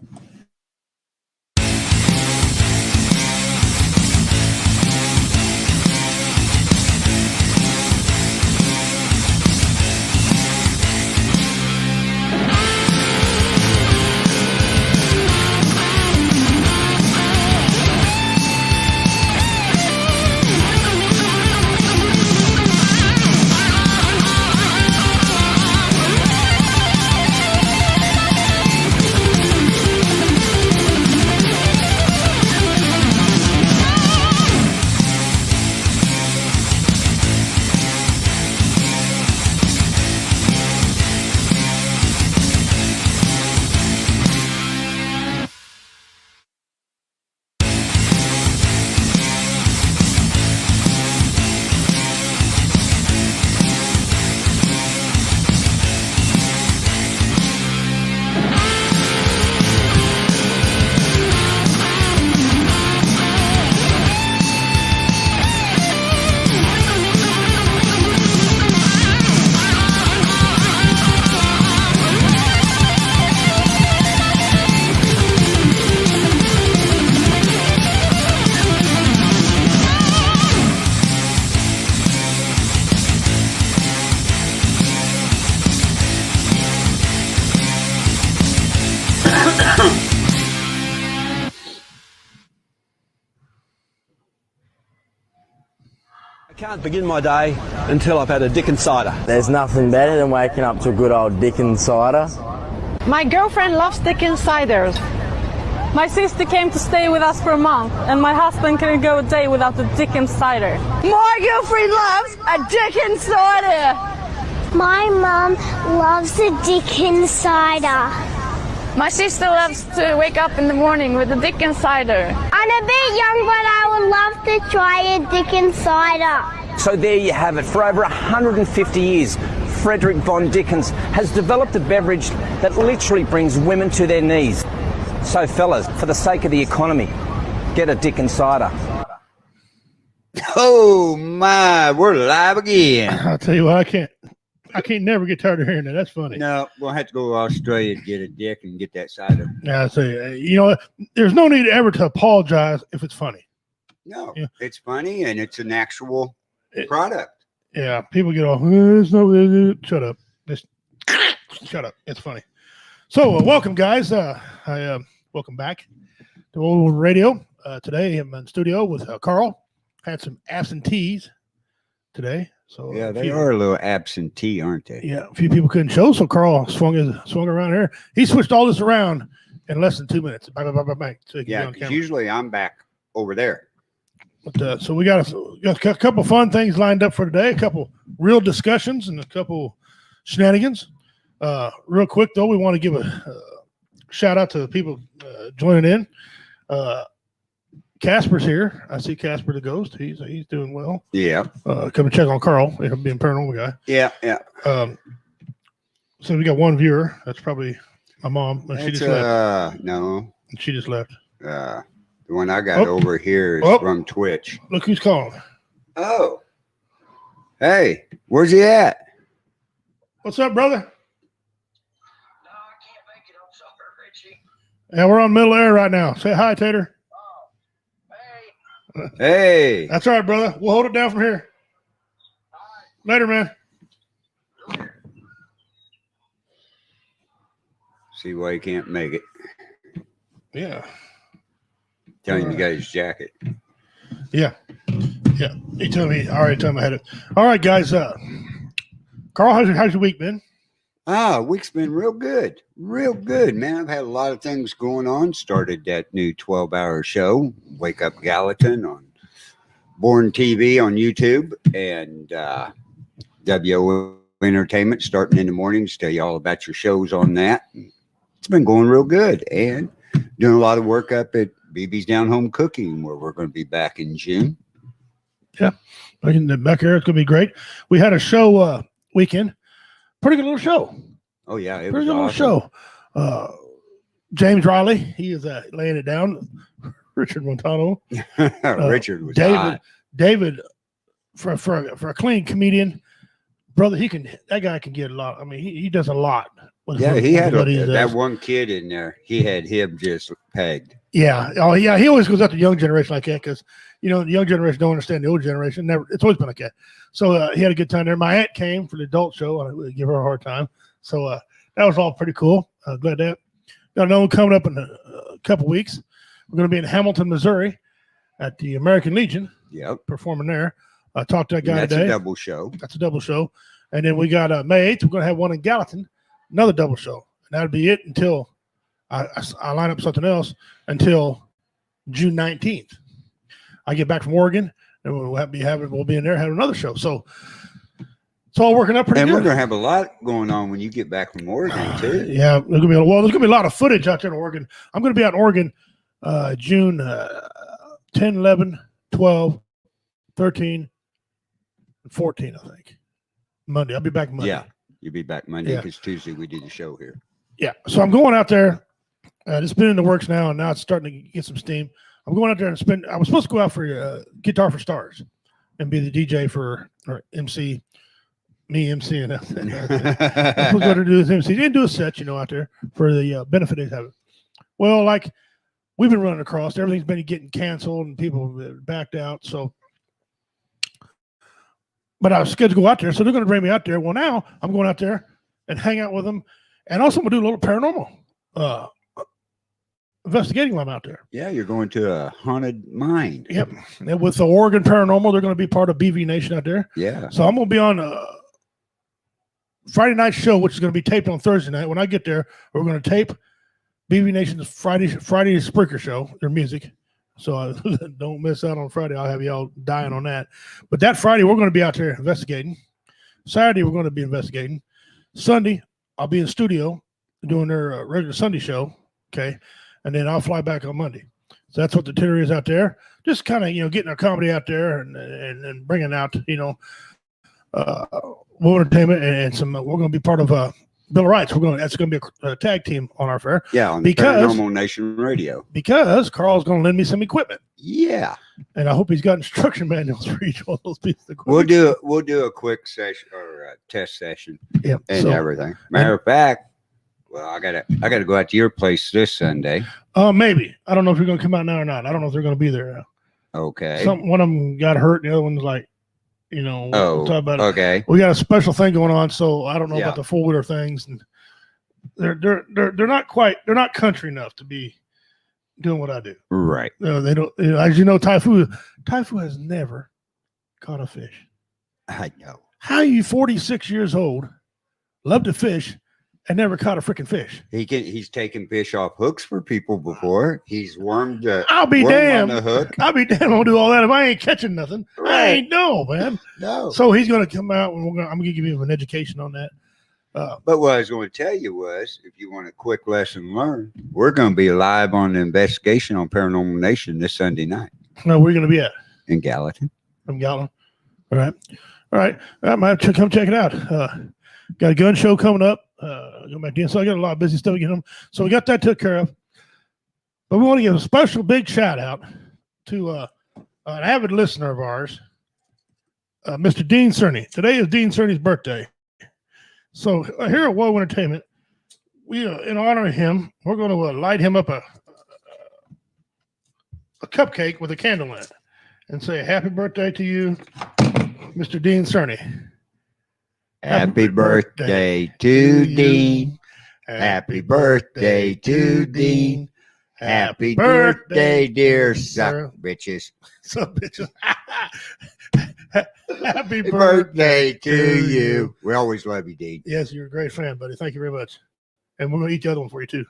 I can't begin my day until I've had a Dickens cider. There's nothing better than waking up to a good old Dickens cider. My girlfriend loves Dickens ciders. My sister came to stay with us for a month, and my husband couldn't go a day without the Dickens cider. My girlfriend loves a Dickens cider. My mum loves the Dickens cider. My sister loves to wake up in the morning with the Dickens cider. I'm a bit young, but I would love to try a Dickens cider. So there you have it. For over 150 years, Frederick von Dickens has developed a beverage that literally brings women to their knees. So fellas, for the sake of the economy, get a Dickens cider. Oh my, we're live again. I'll tell you what, I can't never get tired of hearing that. That's funny. No, we'll have to go to Australia to get a dick and get that cider. Yeah, I say, you know, there's no need ever to apologize if it's funny. No, yeah. It's funny and it's an actual product. Yeah, people get all, there's no, shut up. Just shut up. It's funny. So, welcome, guys. Welcome back to Old Radio. Today, I'm in studio with Carl. Had some absentees today. So yeah, they are a little absentee, aren't they? Yeah, a few people couldn't show, so Carl swung around here. He switched all this around in less than 2 minutes. Bang, bang, bang, bang, so yeah, because usually I'm back over there. But so we got a couple fun things lined up for today. A couple real discussions and a couple shenanigans. Real quick though, we want to give a shout out to the people joining in. Casper's here. I see Casper the Ghost. He's doing well. Yeah. Come and check on Carl, being paranormal guy. Yeah, yeah. So we got one viewer. That's probably my mom. She just left. No. She just left. The one I got over here is from Twitch. Look who's calling. Oh. Hey, where's he at? What's up, brother? No, I can't make it. I'm sorry, Richie. Yeah, we're on middle air right now. Say hi, Tater. Hey. That's all right, brother. We'll hold it down from here. Later, man. See why he can't make it. Yeah. Tell him you got his jacket. Yeah. Yeah. He told me. All right, I had it. All right, guys. Carl, how's your week been? Week's been real good. Real good, man. I've had a lot of things going on. Started that new 12-hour show, Wake Up Gallatin, on Born TV on YouTube, and WO Entertainment starting in the mornings. Tell you all about your shows on that. It's been going real good, and doing a lot of work up at BB's Down Home Cooking, where we're going to be back in June. Yeah, back here, it's going to be great. We had a show weekend. Pretty good little show. Oh, yeah. It Pretty was good awesome. Little show. James Riley, he is laying it down. Richard Montano. Richard was hot. David, for a clean comedian, brother, that guy can get a lot. I mean, he does a lot Yeah, he had buddies that does. one kid in there. He had him just pegged. Yeah. Oh, yeah. He always goes after the young generation like that because, you know, the young generation don't understand the old generation. Never. It's always been like that. So he had a good time there. My aunt came for the adult show. I would give her a hard time. So that was all pretty cool. Glad that. Got another one coming up in a couple weeks. We're going to be in Hamilton, Missouri at the American Legion. Yep. Performing there. I talked to that guy That's today. a double show. That's a double show. And then we got May 8th. We're going to have one in Gallatin, another double show. And that'll be it until I line up something else until June 19th. I get back from Oregon, and we'll be in there having another show. So it's all working out pretty good. And we're going to have a lot going on when you get back from Oregon, too. Yeah, there's going to be a lot of footage out there in Oregon. I'm going to be out in Oregon June 10, 11, 12, 13, and 14, I think. Monday. I'll be back Monday. Yeah, you'll be back Monday because Tuesday we do the show here. Yeah, so I'm going out there. It's been in the works now, and now it's starting to get some steam. I'm going out there and I was supposed to go out for Guitar for Stars and be the DJ or MC, me MC, and everything. I'm supposed to go to do this MC. Didn't do a set, out there for the benefit they have. Well, like we've been running across, everything's been getting canceled and people have backed out. So, but I was scheduled to go out there, so they're going to bring me out there. Well, now I'm going out there and hang out with them, and also I'm going to do a little paranormal investigating while I'm out there. Yeah, you're going to a haunted mine. Yep. And with the Oregon Paranormal, they're going to be part of BV Nation out there. Yeah. So I'm going to be on a Friday night show, which is going to be taped on Thursday night. When I get there, we're going to tape BV Nation's Friday Spreaker show, their music. So don't miss out on Friday. I'll have y'all dying on that. But that Friday, we're going to be out there investigating. Saturday, we're going to be investigating. Sunday, I'll be in the studio doing their regular Sunday show. Okay. And then I'll fly back on Monday. So that's what the Terrier is out there. Just kind of, getting our comedy out there and bringing out, more entertainment and some. We're going to be part of Bill of Rights. That's going to be a tag team on our fair. Yeah, on the Paranormal Nation Radio. Because Carl's going to lend me some equipment. Yeah. And I hope he's got instruction manuals for each one of those pieces of equipment. We'll do a quick session or a test session. Yeah. And everything. Matter of fact. Well, I gotta go out to your place this Sunday. Maybe. I don't know if you're gonna come out now or not. I don't know if they're gonna be there. Okay. One of them got hurt, and the other one's like, we'll talk about it. Okay. We got a special thing going on, so I don't know about the 4-wheeler things, and they're not country enough to be doing what I do. Right. They don't. As you know, Typhoon has never caught a fish. I know. How are you 46 years old, love to fish, and never caught a freaking fish? He's taken fish off hooks for people before. He's wormed. I'll be damned. On the hook. I'll be damned. I'll do all that if I ain't catching nothing. Right. I ain't man. No. So he's gonna come out, and I'm gonna give you an education on that. But what I was going to tell you was, if you want a quick lesson learned, we're going to be live on the investigation on Paranormal Nation this Sunday night. No, where are you gonna be at? In Gallatin. In Gallatin. All right. I might have to come check it out. Got a gun show coming up. Go back in. So I got a lot of busy stuff to get them. So we got that took care of. But we want to give a special big shout out to an avid listener of ours, Mr. Dean Cerny. Today is Dean Cerny's birthday. So here at Woe Entertainment, we in honor of him, we're going to light him up a cupcake with a candle in it and say happy birthday to you, Mr. Dean Cerny. Happy birthday to Dean. Happy birthday to Dean. Happy birthday, dear son bitches. Son bitches. Happy birthday to you. We always love you, Dean. Yes, you're a great fan, buddy. Thank you very much. And we're going to eat the other one for you, too.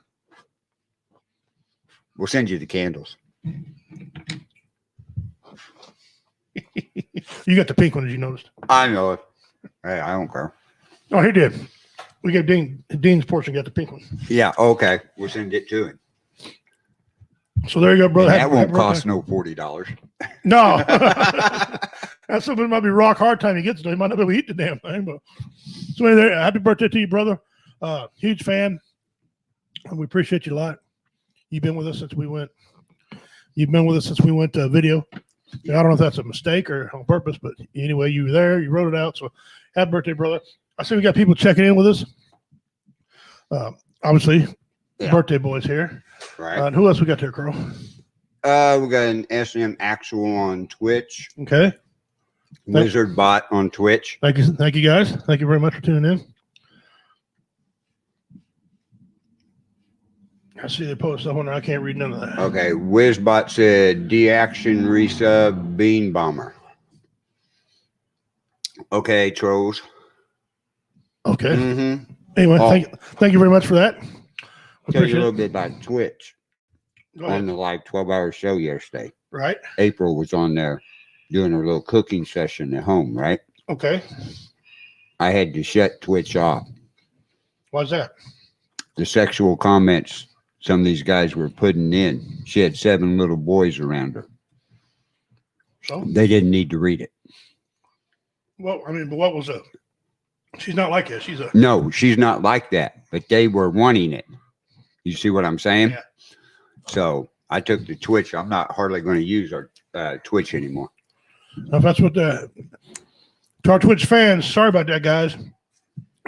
We'll send you the candles. You got the pink one, as you noticed. I know it. Hey, I don't care. Oh, he did. We gave Dean's portion, got the pink one. Yeah, okay. We'll send it to him. So there you go, brother. That won't cost no $40. No. That's something that might be rock hard time he gets to. He might not be able to eat the damn thing. But so anyway, happy birthday to you, brother. Huge fan. And we appreciate you a lot. You've been with us since we went. Video. I don't know if that's a mistake or on purpose, but anyway, you were there. You wrote it out. So happy birthday, brother. I see we got people checking in with us. Obviously, Yeah. birthday boy's here. Right. And who else we got there, Carl? We got an SM Actual on Twitch. Okay. Wizard Bot on Twitch. Thank you guys. Thank you very much for tuning in. I see they post stuff on there. I can't read none of that. Okay. Wizbot said D-Action Resub Bean Bomber. Okay, trolls. Okay. Mm-hmm. Anyway, thank you very much for that. Tell you a little bit about Twitch. Go ahead. On the 12-hour show yesterday. Right. April was on there doing her little cooking session at home, right? Okay. I had to shut Twitch off. Why's that? The sexual comments some of these guys were putting in. She had 7 little boys around her. So They didn't need to read it. well, I mean, but what was up? She's not like that. She's a No, she's not like that, but they were wanting it. You see what I'm saying? Yeah. So I took the Twitch. I'm not hardly going to use our Twitch anymore. if that's what to our Twitch fans, sorry about that, guys.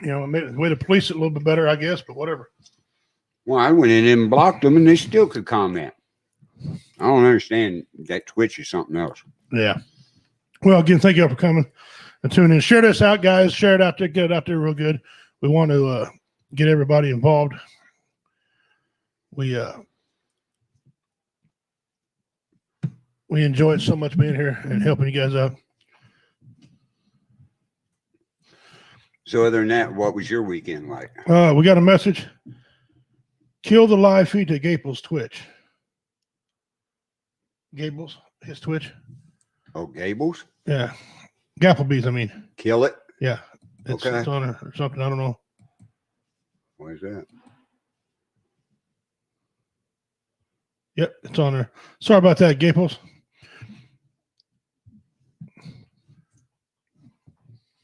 You know, maybe way to police it a little bit better, I guess, but whatever. Well, I went in and blocked them, and they still could comment. I don't understand that Twitch is something else. Yeah. Well, again, thank you all for coming and tuning in. Share this out, guys. Share it out there. Get it out there real good. We want to get everybody involved. We enjoy it so much being here and helping you guys out. So other than that, what was your weekend like? We got a message. Kill the live feed to Gable's Twitch. Gable's, his Twitch. Oh, Gables? Yeah. Gapplebee's, I mean. Kill it? Yeah. It's on her or something. I don't know. What is that? Yep, it's on her. Sorry about that, Gaples.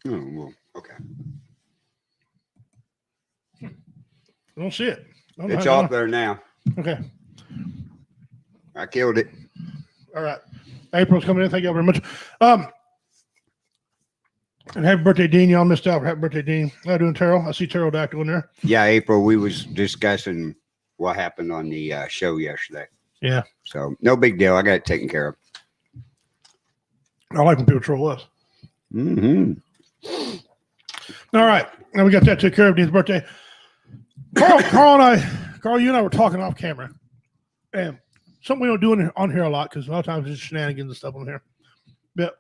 Oh, well, okay. I don't see it. I don't know It's how- off there now. Okay. I killed it. All right. April's coming in. Thank you all very much. And happy birthday, Dean. Y'all missed out. Happy birthday, Dean. How you doing, Terrell? I see Terrell Dactyl in there. Yeah, April, we was discussing what happened on the show yesterday. Yeah. So no big deal. I got it taken care of. I like when people troll us. Mm-hmm. All right. Now we got that took care of Dean's birthday. Carl, you and I were talking off camera. And something we don't do on here a lot because a lot of times it's shenanigans and stuff on here. But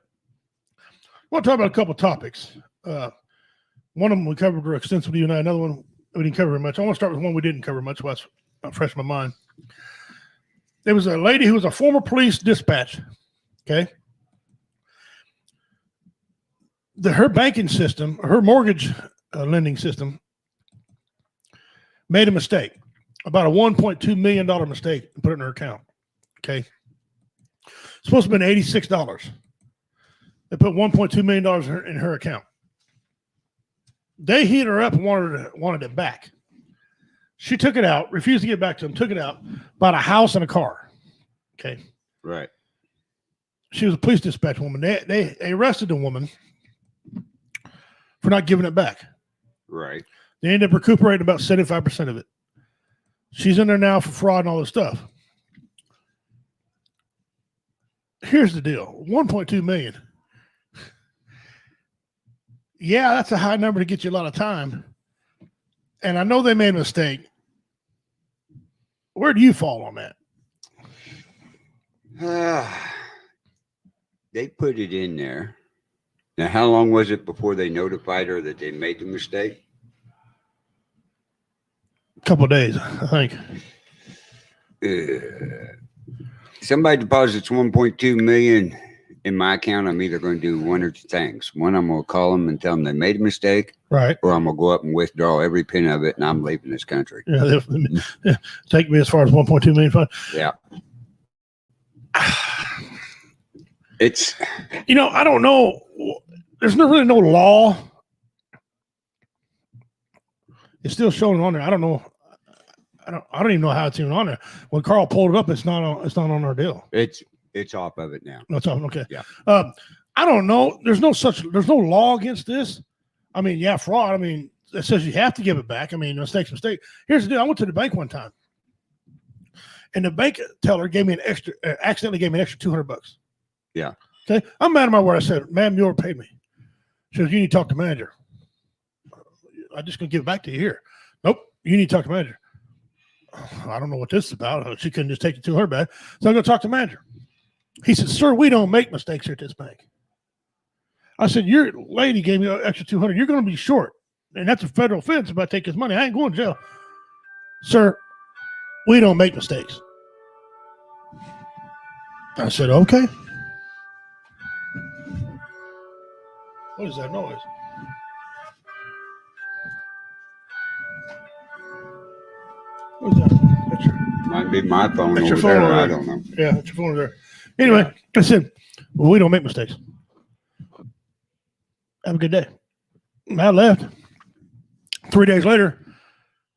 I want to talk about a couple of topics. One of them we covered extensively, you and I. Another one we didn't cover very much. I want to start with one we didn't cover much. So that's fresh in my mind. There was a lady who was a former police dispatch. Okay. Her banking system, her mortgage lending system, made a mistake, about a $1.2 million mistake, and put it in her account. Okay. It's supposed to have been $86. They put $1.2 million in her account. They hit her up and wanted it back. She took it out, refused to give it back to them, took it out, bought a house and a car. Okay. Right. She was a police dispatch woman. They arrested the woman for not giving it back. Right. They ended up recuperating about 75% of it. She's in there now for fraud and all this stuff. Here's the deal. 1.2 million. Yeah, that's a high number to get you a lot of time. And I know they made a mistake. Where do you fall on that? They put it in there. Now, how long was it before they notified her that they made the mistake? A couple of days, I think. Somebody deposits 1.2 million in my account. I'm either going to do one or two things. One, I'm going to call them and tell them they made a mistake. Right. Or I'm going to go up and withdraw every penny of it, and I'm leaving this country. Yeah, take me as far as 1.2 million fine. Yeah. It's, I don't know. There's really no law. It's still showing on there. I don't know. I don't even know how it's even on there. When Carl pulled it up, it's not on our deal. it's off of it now. No, it's off. Okay. Yeah. I don't know. There's no law against this. I mean, yeah, fraud. I mean, that says you have to give it back. I mean, mistake's a mistake. Here's the deal. I went to the bank one time, and the bank teller gave me accidentally gave me an extra $200. Yeah. Okay. I'm mad at my word. I said, ma'am, you overpaid me. She goes, you need to talk to manager. I'm just going to give it back to you here. Nope. You need to talk to manager. I don't know what this is about. She couldn't just take the $200 back. So I'm going to talk to manager. He said, sir, we don't make mistakes here at this bank. I said, your lady gave me an extra $200. You're going to be short. And that's a federal offense if I take his money. I ain't going to jail. Sir, we don't make mistakes. I said, okay. What is that noise? What is that? That's your, Might be my phone that's over your phone there. over there. I don't know. Yeah, that's your phone over there. Anyway, I said, well, we don't make mistakes. Have a good day. And I left. 3 days later,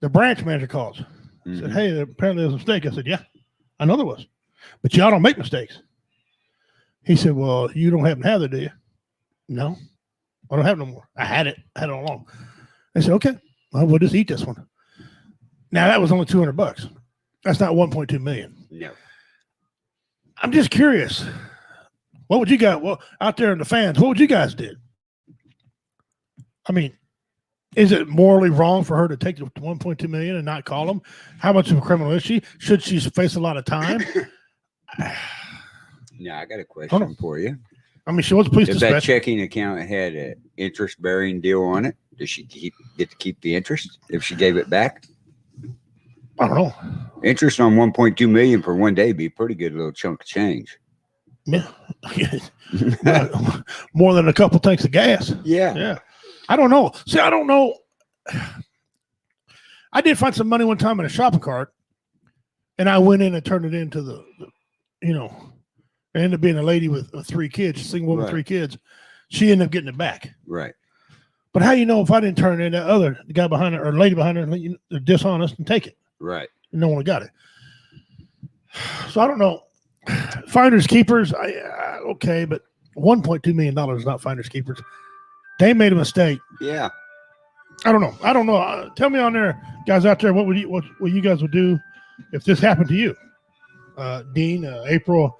the branch manager calls. Said, hey, apparently there's a mistake. I said, yeah, I know there was. But y'all don't make mistakes. He said, well, you don't happen to have that, do you? No, I don't have no more. I had it all along. I said, okay, well, we'll just eat this one. Now, that was only $200. That's not 1.2 million. No. I'm just curious. What would you guys, well, out there in the fans, what would you guys do? I mean, is it morally wrong for her to take the 1.2 million and not call them? How much of a criminal is she? Should she face a lot of time? Yeah, I got a question for you. I mean, she was police If dispatch. that checking account had an interest-bearing deal on it, does she get to keep the interest if she gave it back? I don't know. Interest on 1.2 million for one day would be a pretty good little chunk of change. Yeah. More than a couple tanks of gas. Yeah. Yeah. I don't know. See, I don't know. I did find some money one time in a shopping cart, and I went in and turned it into the it ended up being a lady with 3 kids, a single woman with 3 kids. She ended up getting it back. Right. But how you know if I didn't turn it in, the guy behind her or lady behind her, they're dishonest and take it? Right. No one got it. So I don't know. Finders keepers, okay, but $1.2 million is not finders keepers. They made a mistake. Yeah. I don't know. Tell me on there, guys out there, what you guys would do if this happened to you? Dean, April,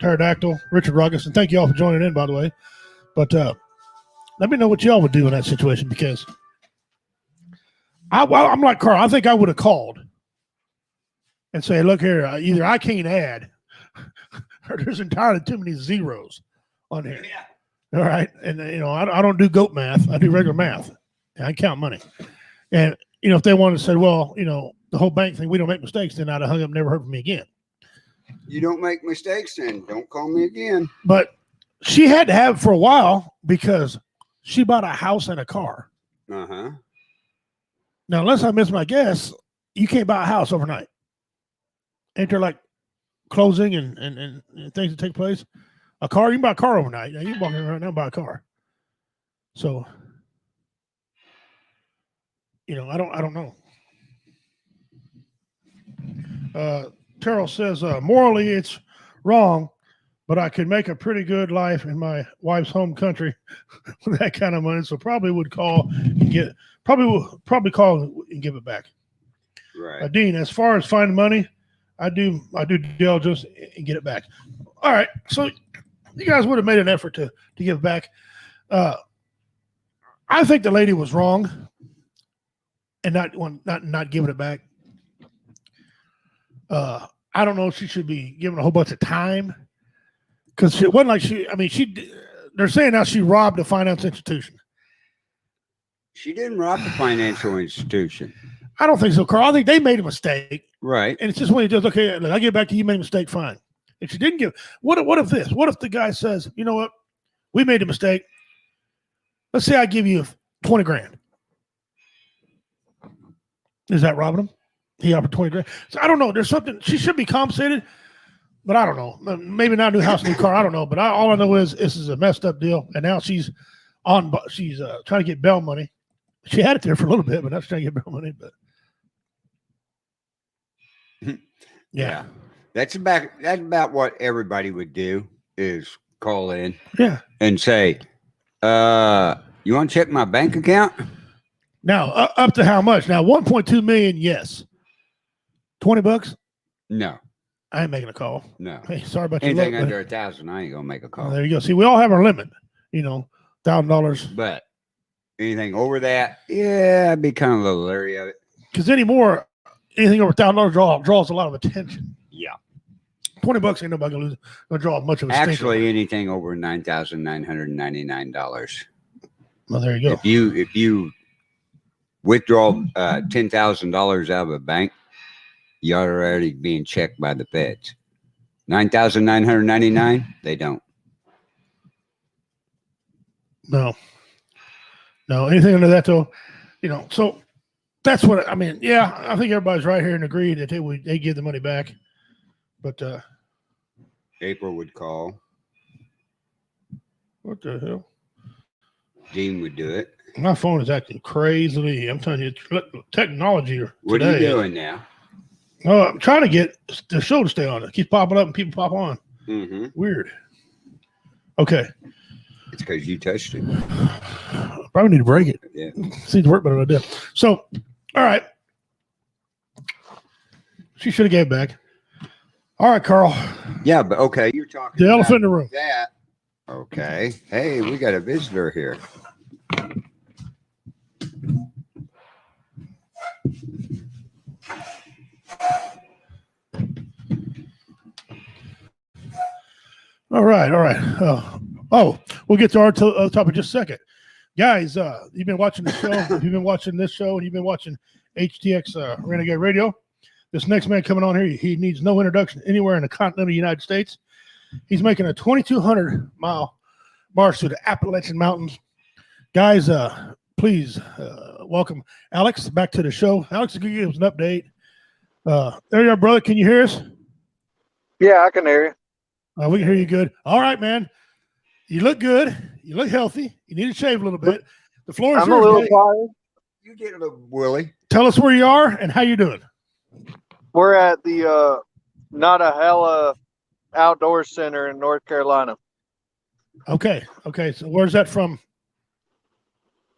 Pterodactyl, Richard Ruggis, thank you all for joining in, by the way. But let me know what y'all would do in that situation, because I'm like Carl. I think I would have called and say, look here, either I can't add or there's entirely too many zeros on here. Yeah. All right. And, I don't do goat math. I do regular math. I count money. And, if they wanted to say, well, the whole bank thing, we don't make mistakes, then I'd have hung up, never heard from me again. You don't make mistakes, then don't call me again. But she had to have it for a while because she bought a house and a car. Uh-huh. Now, unless I miss my guess, you can't buy a house overnight. Ain't there like closing and things that take place? A car, you can buy a car overnight. Now, you can walk in right now and buy a car. So, I don't know. Terrell says, morally, it's wrong, but I could make a pretty good life in my wife's home country with that kind of money. So probably would call and probably call and give it back. Right. Dean, as far as finding money, I do diligence and get it back. All right. So you guys would have made an effort to give back. I think the lady was wrong and not giving it back. I don't know if she should be given a whole bunch of time, because it wasn't like they're saying now she robbed a finance institution. She didn't rob the financial institution. I don't think so, Carl. I think they made a mistake. Right. And it's just when he does, okay, look, I get back to you, made a mistake, fine. If she didn't give, what if this? What if the guy says, you know what? We made a mistake. Let's say I give you 20 grand. Is that robbing him? He offered 20 grand. So I don't know. There's something, she should be compensated, but I don't know. Maybe not new house, new car. I don't know. But all I know is this is a messed up deal. And now she's trying to get bail money. She had it there for a little bit, but now she's trying to get bail money. But yeah. That's about what everybody would do, is call in Yeah. and say, yeah, You want to check my bank account? Now, up to how much? Now, 1.2 million, yes. $20? No. I ain't making a call. No. Hey, sorry about your Anything luck, under 1,000, I ain't gonna make a call. there you go. See, we all have our limit. You know, $1,000. But anything over that, yeah, I'd be kind of a little leery of it. Because anymore, anything over $1,000 draws a lot of attention. Yeah. $20 ain't nobody gonna draw much of a stink. Actually, anything over $9,999. Well, there you go. If you withdraw $10,000 out of a bank, you're already being checked by the feds. 9,999, they don't. No, anything under that though, you know. So that's what I mean. Yeah, I think everybody's right here and agree that they give the money back. But April would call. what the hell? Dean would do it. My phone is acting crazily. I'm telling you, technology today. What are you doing now? Oh, I'm trying to get the show to stay on. It keeps popping up and people pop on. Mm-hmm. Weird. Okay. It's because you touched it. Probably need to break it. Yeah. Seems to work better than I did. So, all right. She should have gave it back. All right, Carl. Yeah, but okay, you're talking The about elephant in the room. that. Okay. Hey, we got a visitor here. All right. We'll get to our topic in just a second. Guys, you've been watching the show. If you've been watching this show and you've been watching HTX Renegade Radio, this next man coming on here, he needs no introduction anywhere in the continental United States. He's making a 2,200-mile march through the Appalachian Mountains. Guys, please welcome Alex back to the show. Alex is going to give us an update. There you are, brother. Can you hear us? Yeah, I can hear you. We can hear you good. All right, man. You look good. You look healthy. You need to shave a little bit. The floor is I'm yours. a little tired. You get a little Willie. Tell us where you are and how you're doing. We're at the Nottahella Outdoor Center in North Carolina. Okay. So where's that from?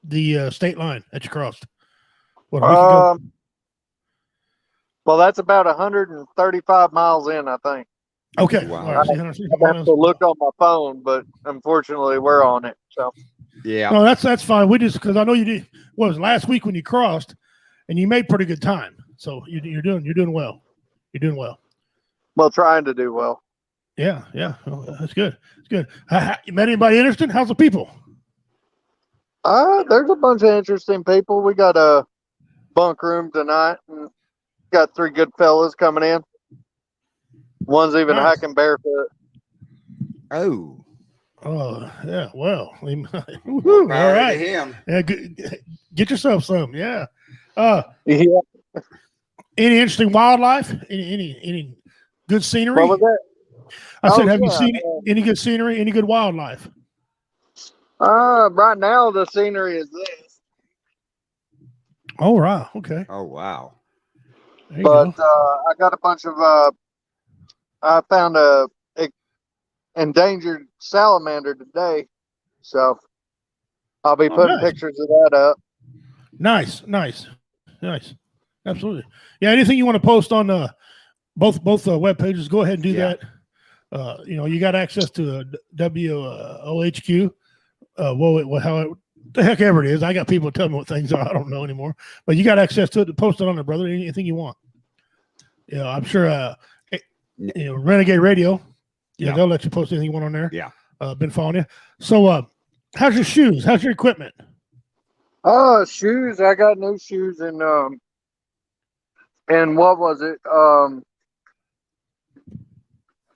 The state line that you crossed. What, a week ago? Well, that's about 135 miles in, I think. Okay. Wow. All right. I have to look on my phone, but unfortunately, we're on it. So Yeah. No, that's fine. We just because I know you did. What was it, last week when you crossed, and you made pretty good time. So you're doing well. You're doing well. Well, trying to do well. Yeah. Well, that's good. It's good. You met anybody interesting? How's the people? There's a bunch of interesting people. We got a bunk room tonight, and got 3 good fellas coming in. One's even Nice. hiking barefoot. Oh. Yeah. Well, all Power to right. him. Yeah. Get yourself some. Yeah. Yeah. Any interesting wildlife? Any good scenery? What was that? I said, Oh, have you yeah, seen any good scenery? Any good wildlife? Right now the scenery is this. Oh, right. Okay. Oh, wow. There you But go. I got a bunch of I found a endangered salamander today, so I'll be putting nice. pictures of that up. Nice. Absolutely. Yeah. Anything you want to post on both web pages? Go ahead and do Yeah. Uh, that. You got access to WOHQ. The heck ever it is. I got people telling me what things are. I don't know anymore. But you got access to it. To post it on there, brother. Anything you want. I'm sure. Renegade Radio. Yeah. They'll let you post anything you want on there. Yeah. Been following you. So, how's your shoes? How's your equipment? Shoes. I got new shoes and what was it?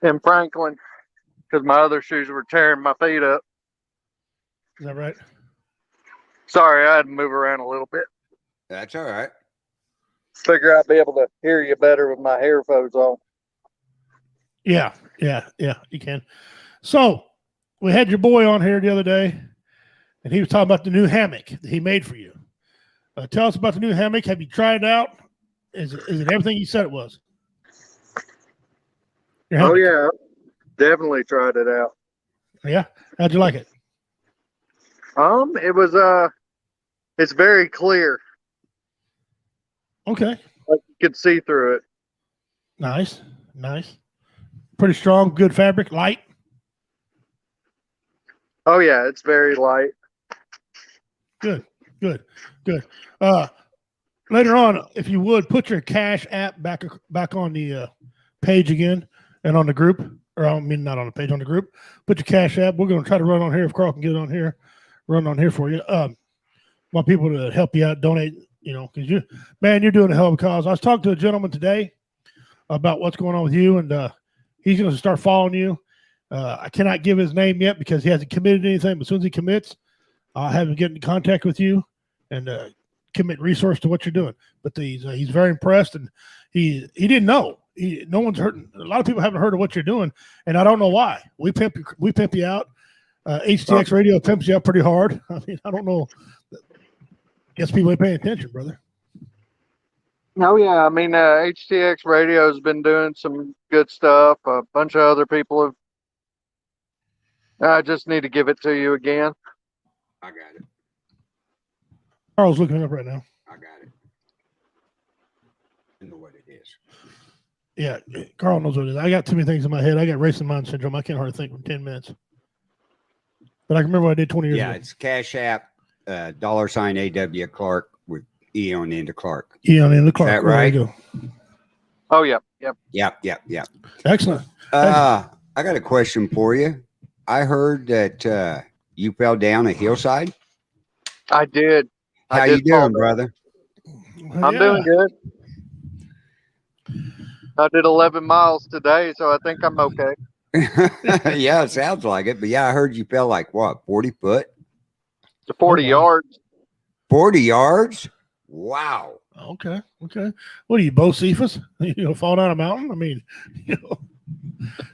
In Franklin, because my other shoes were tearing my feet up. Is that right? Sorry, I had to move around a little bit. That's all right. Figure I'd be able to hear you better with my headphones on. Yeah, you can. So we had your boy on here the other day, and he was talking about the new hammock that he made for you. Tell us about the new hammock. Have you tried it out? Is it everything you said it was? Your Oh hammock? yeah, definitely tried it out. Yeah. How'd you like it? It was it's very clear. Okay. Like you could see through it. Nice. Pretty strong, good fabric, light. Oh yeah, it's very light. Good. Later on, if you would, put your Cash app back on the page again and on the group. Or I mean, not on the page, on the group. Put your Cash app. We're going to try to run on here. If Carl can get on here, run on here for you. Want people to help you out, donate, because you're doing a hell of a cause. I was talking to a gentleman today about what's going on with you, and he's going to start following you. I cannot give his name yet because he hasn't committed anything, but as soon as he commits, I'll have him get in contact with you and commit resource to what you're doing. But he's very impressed, and he didn't know. No one's heard. A lot of people haven't heard of what you're doing, and I don't know why. We pimp you out. HTX Radio pimps you out pretty hard. I mean, I don't know. Guess people ain't paying attention, brother. Oh yeah, I mean HTX Radio has been doing some good stuff. A bunch of other people have. I just need to give it to you again. I got it. Carl's looking it up right now. I got it. I know what it is. Yeah, Carl knows what it is. I got too many things in my head. I got racing mind syndrome. I can't hardly think for 10 minutes. But I can remember what I did 20 years ago. Yeah, it's Cash App, $ AW Clark with E on the end of Clark. E on the end of Clark. Is that right? There you go. Oh yeah, yep. Yep. Excellent. I got a question for you. I heard that you fell down a hillside. I did. How you doing, brother? I'm doing good. I did 11 miles today, so I think I'm okay. Yeah, it sounds like it. But yeah, I heard you fell like what, 40 foot? To 40 yards. 40 yards? Wow. Okay. What are you, Bo Cephas? You fall down a mountain? I mean,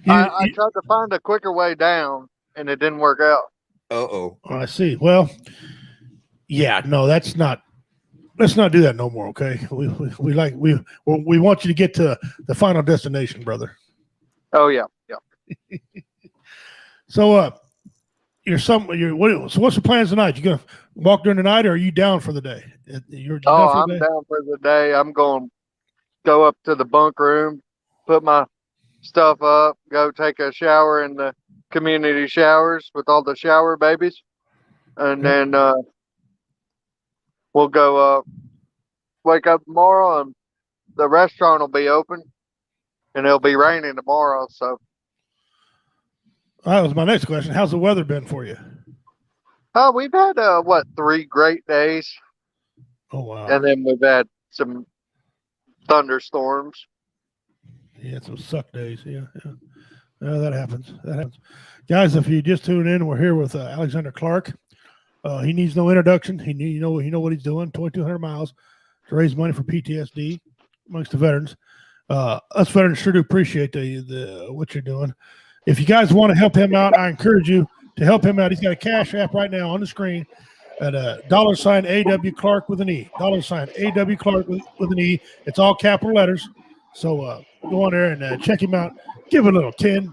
I tried to find a quicker way down, and it didn't work out. Uh-oh. I see. Well, yeah, no, that's not. Let's not do that no more, okay? We want you to get to the final destination, brother. Oh yeah. So so what's the plans tonight? You gonna walk during the night, or are you down for the day? I'm down for the day. I'm going to go up to the bunk room, put my stuff up, go take a shower in the community showers with all the shower babies, and then we'll go wake up tomorrow, and the restaurant will be open, and it'll be raining tomorrow. So that was my next question. How's the weather been for you? We've had 3 great days. Oh wow! And then we've had some thunderstorms. Yeah, some suck days. Yeah. That happens. Guys, if you just tune in, we're here with Alexander Clark. He needs no introduction. He know what he's doing. 2,200 miles to raise money for PTSD amongst the veterans. Us veterans sure do appreciate the what you're doing. If you guys want to help him out, I encourage you to help him out. He's got a Cash App right now on the screen at $ AW Clark with an E. $ AW Clark with an E. It's all capital letters. So go on there and check him out. Give him a little $10,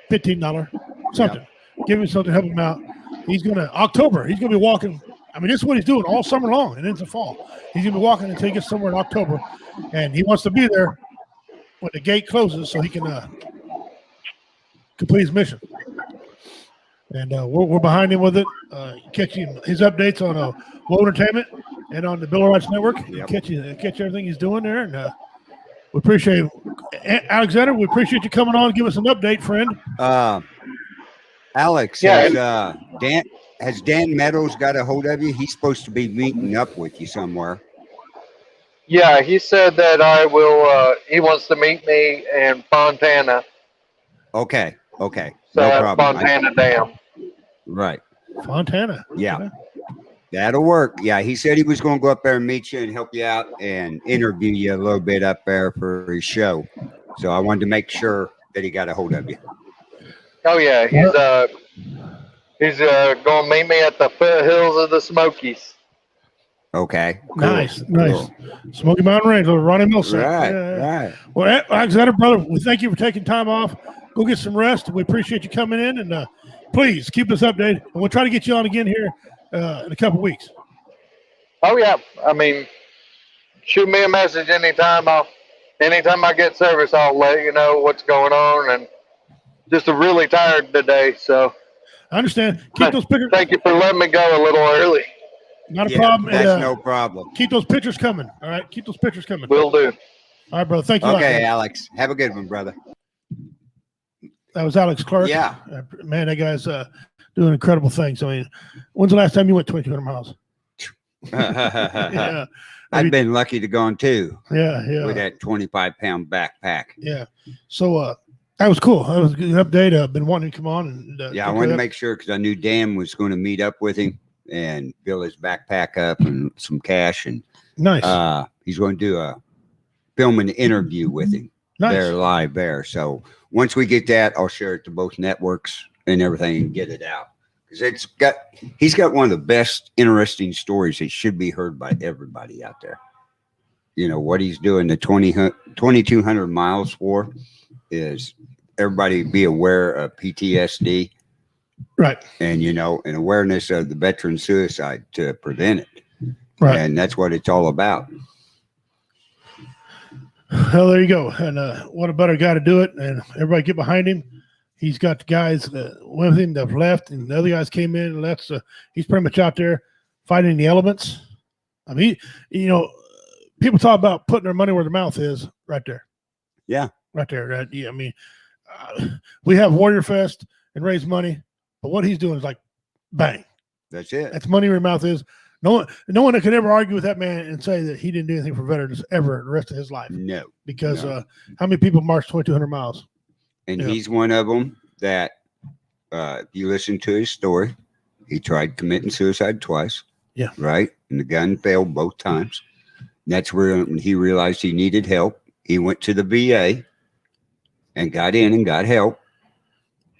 $15, something. Yeah. Give him something to help him out. He's going to be walking. I mean, this is what he's doing all summer long and into fall. He's going to be walking until he gets somewhere in October. And he wants to be there when the gate closes so he can complete his mission. And we're behind him with it. Catching his updates on World Entertainment and on the Bill of Rights Network. Yep. Catch everything he's doing there. And we appreciate it. Alexander, we appreciate you coming on. Give us an update, friend. Alex, yeah. Has Dan Meadows got a hold of you? He's supposed to be meeting up with you somewhere. Yeah, he said that I will. He wants to meet me in Fontana. Okay. So No problem. Fontana Dam. Right. Fontana. Yeah. Okay. That'll work. Yeah, he said he was going to go up there and meet you and help you out and interview you a little bit up there for his show. So I wanted to make sure that he got a hold of you. Oh yeah, he's going to meet me at the foothills of the Smokies. Okay. Cool. Nice. Cool. Smoky Mountain Range, little Ronnie Milson. Right. Well, Alexander, brother, we thank you for taking time off. Go get some rest. We appreciate you coming in, and please keep us updated. And we'll try to get you on again here in a couple weeks. Oh yeah, I mean, shoot me a message anytime. Anytime I get service, I'll let you know what's going on. And just really tired today, so I understand. Keep those pictures. Thank you for letting me go a little early. Not a problem. That's And, no problem. Keep those pictures coming. All right, keep those pictures coming. Will do. All right, brother. Thank you. Okay, Alex. Have a good one, brother. That was Alex Clark. Yeah. Man, that guy's doing incredible things. I mean, when's the last time you went 2,200 miles? Yeah. I've been lucky to go on too. Yeah. With that 25-pound backpack. Yeah. So that was cool. That was a good update. I've been wanting to come on. And, I wanted to make sure because I knew Dan was going to meet up with him and fill his backpack up and some cash. And nice. He's going to film an interview with him. Nice. They're live there. So once we get that, I'll share it to both networks and everything and get it out. Because he's got one of the best interesting stories that should be heard by everybody out there. You know, what he's doing the 2,200 miles for is everybody be aware of PTSD. Right. And, you know, an awareness of the veteran suicide to prevent it. Right. And that's what it's all about. Well, there you go. And what a better guy to do it. And everybody get behind him. He's got the guys with him that have left, and the other guys came in and left. So he's pretty much out there fighting the elements. I mean, you know, people talk about putting their money where their mouth is right there. Yeah. Right there. Right. Yeah. I mean, we have Warrior Fest and raise money, but what he's doing is like, bang. That's it. That's money where your mouth is. No one that could ever argue with that man and say that he didn't do anything for veterans ever the rest of his life. No. Because how many people marched 2,200 miles? And he's one of them that, if you listen to his story, he tried committing suicide twice. Yeah. Right. And the gun failed both times. And that's where when he realized he needed help. He went to the VA and got in and got help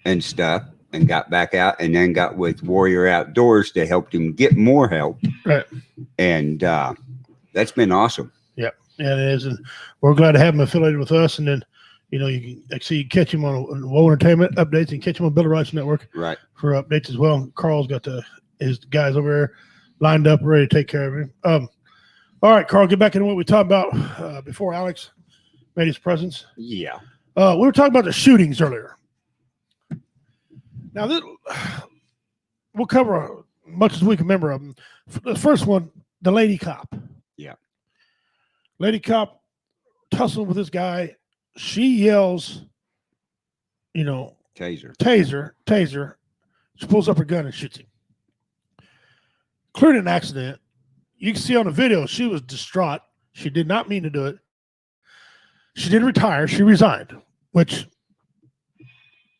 and stuff and got back out and then got with Warrior Outdoors to help him get more help. Right. And that's been awesome. Yeah. Yeah, it is. And we're glad to have him affiliated with us. And then, you know, you can actually catch him on Woe Entertainment updates and catch him on Billy Rice Network right for updates as well. Carl's got his guys over there lined up, ready to take care of him. All right, Carl, get back into what we talked about before Alex made his presence. Yeah. We were talking about the shootings earlier. Now, we'll cover much as we can remember of them. The first one, the lady cop. Yeah. Lady cop tussling with this guy. She yells, you know, taser. She pulls up her gun and shoots him. Clearly an accident. You can see on the video, she was distraught. She did not mean to do it. She did retire. She resigned, which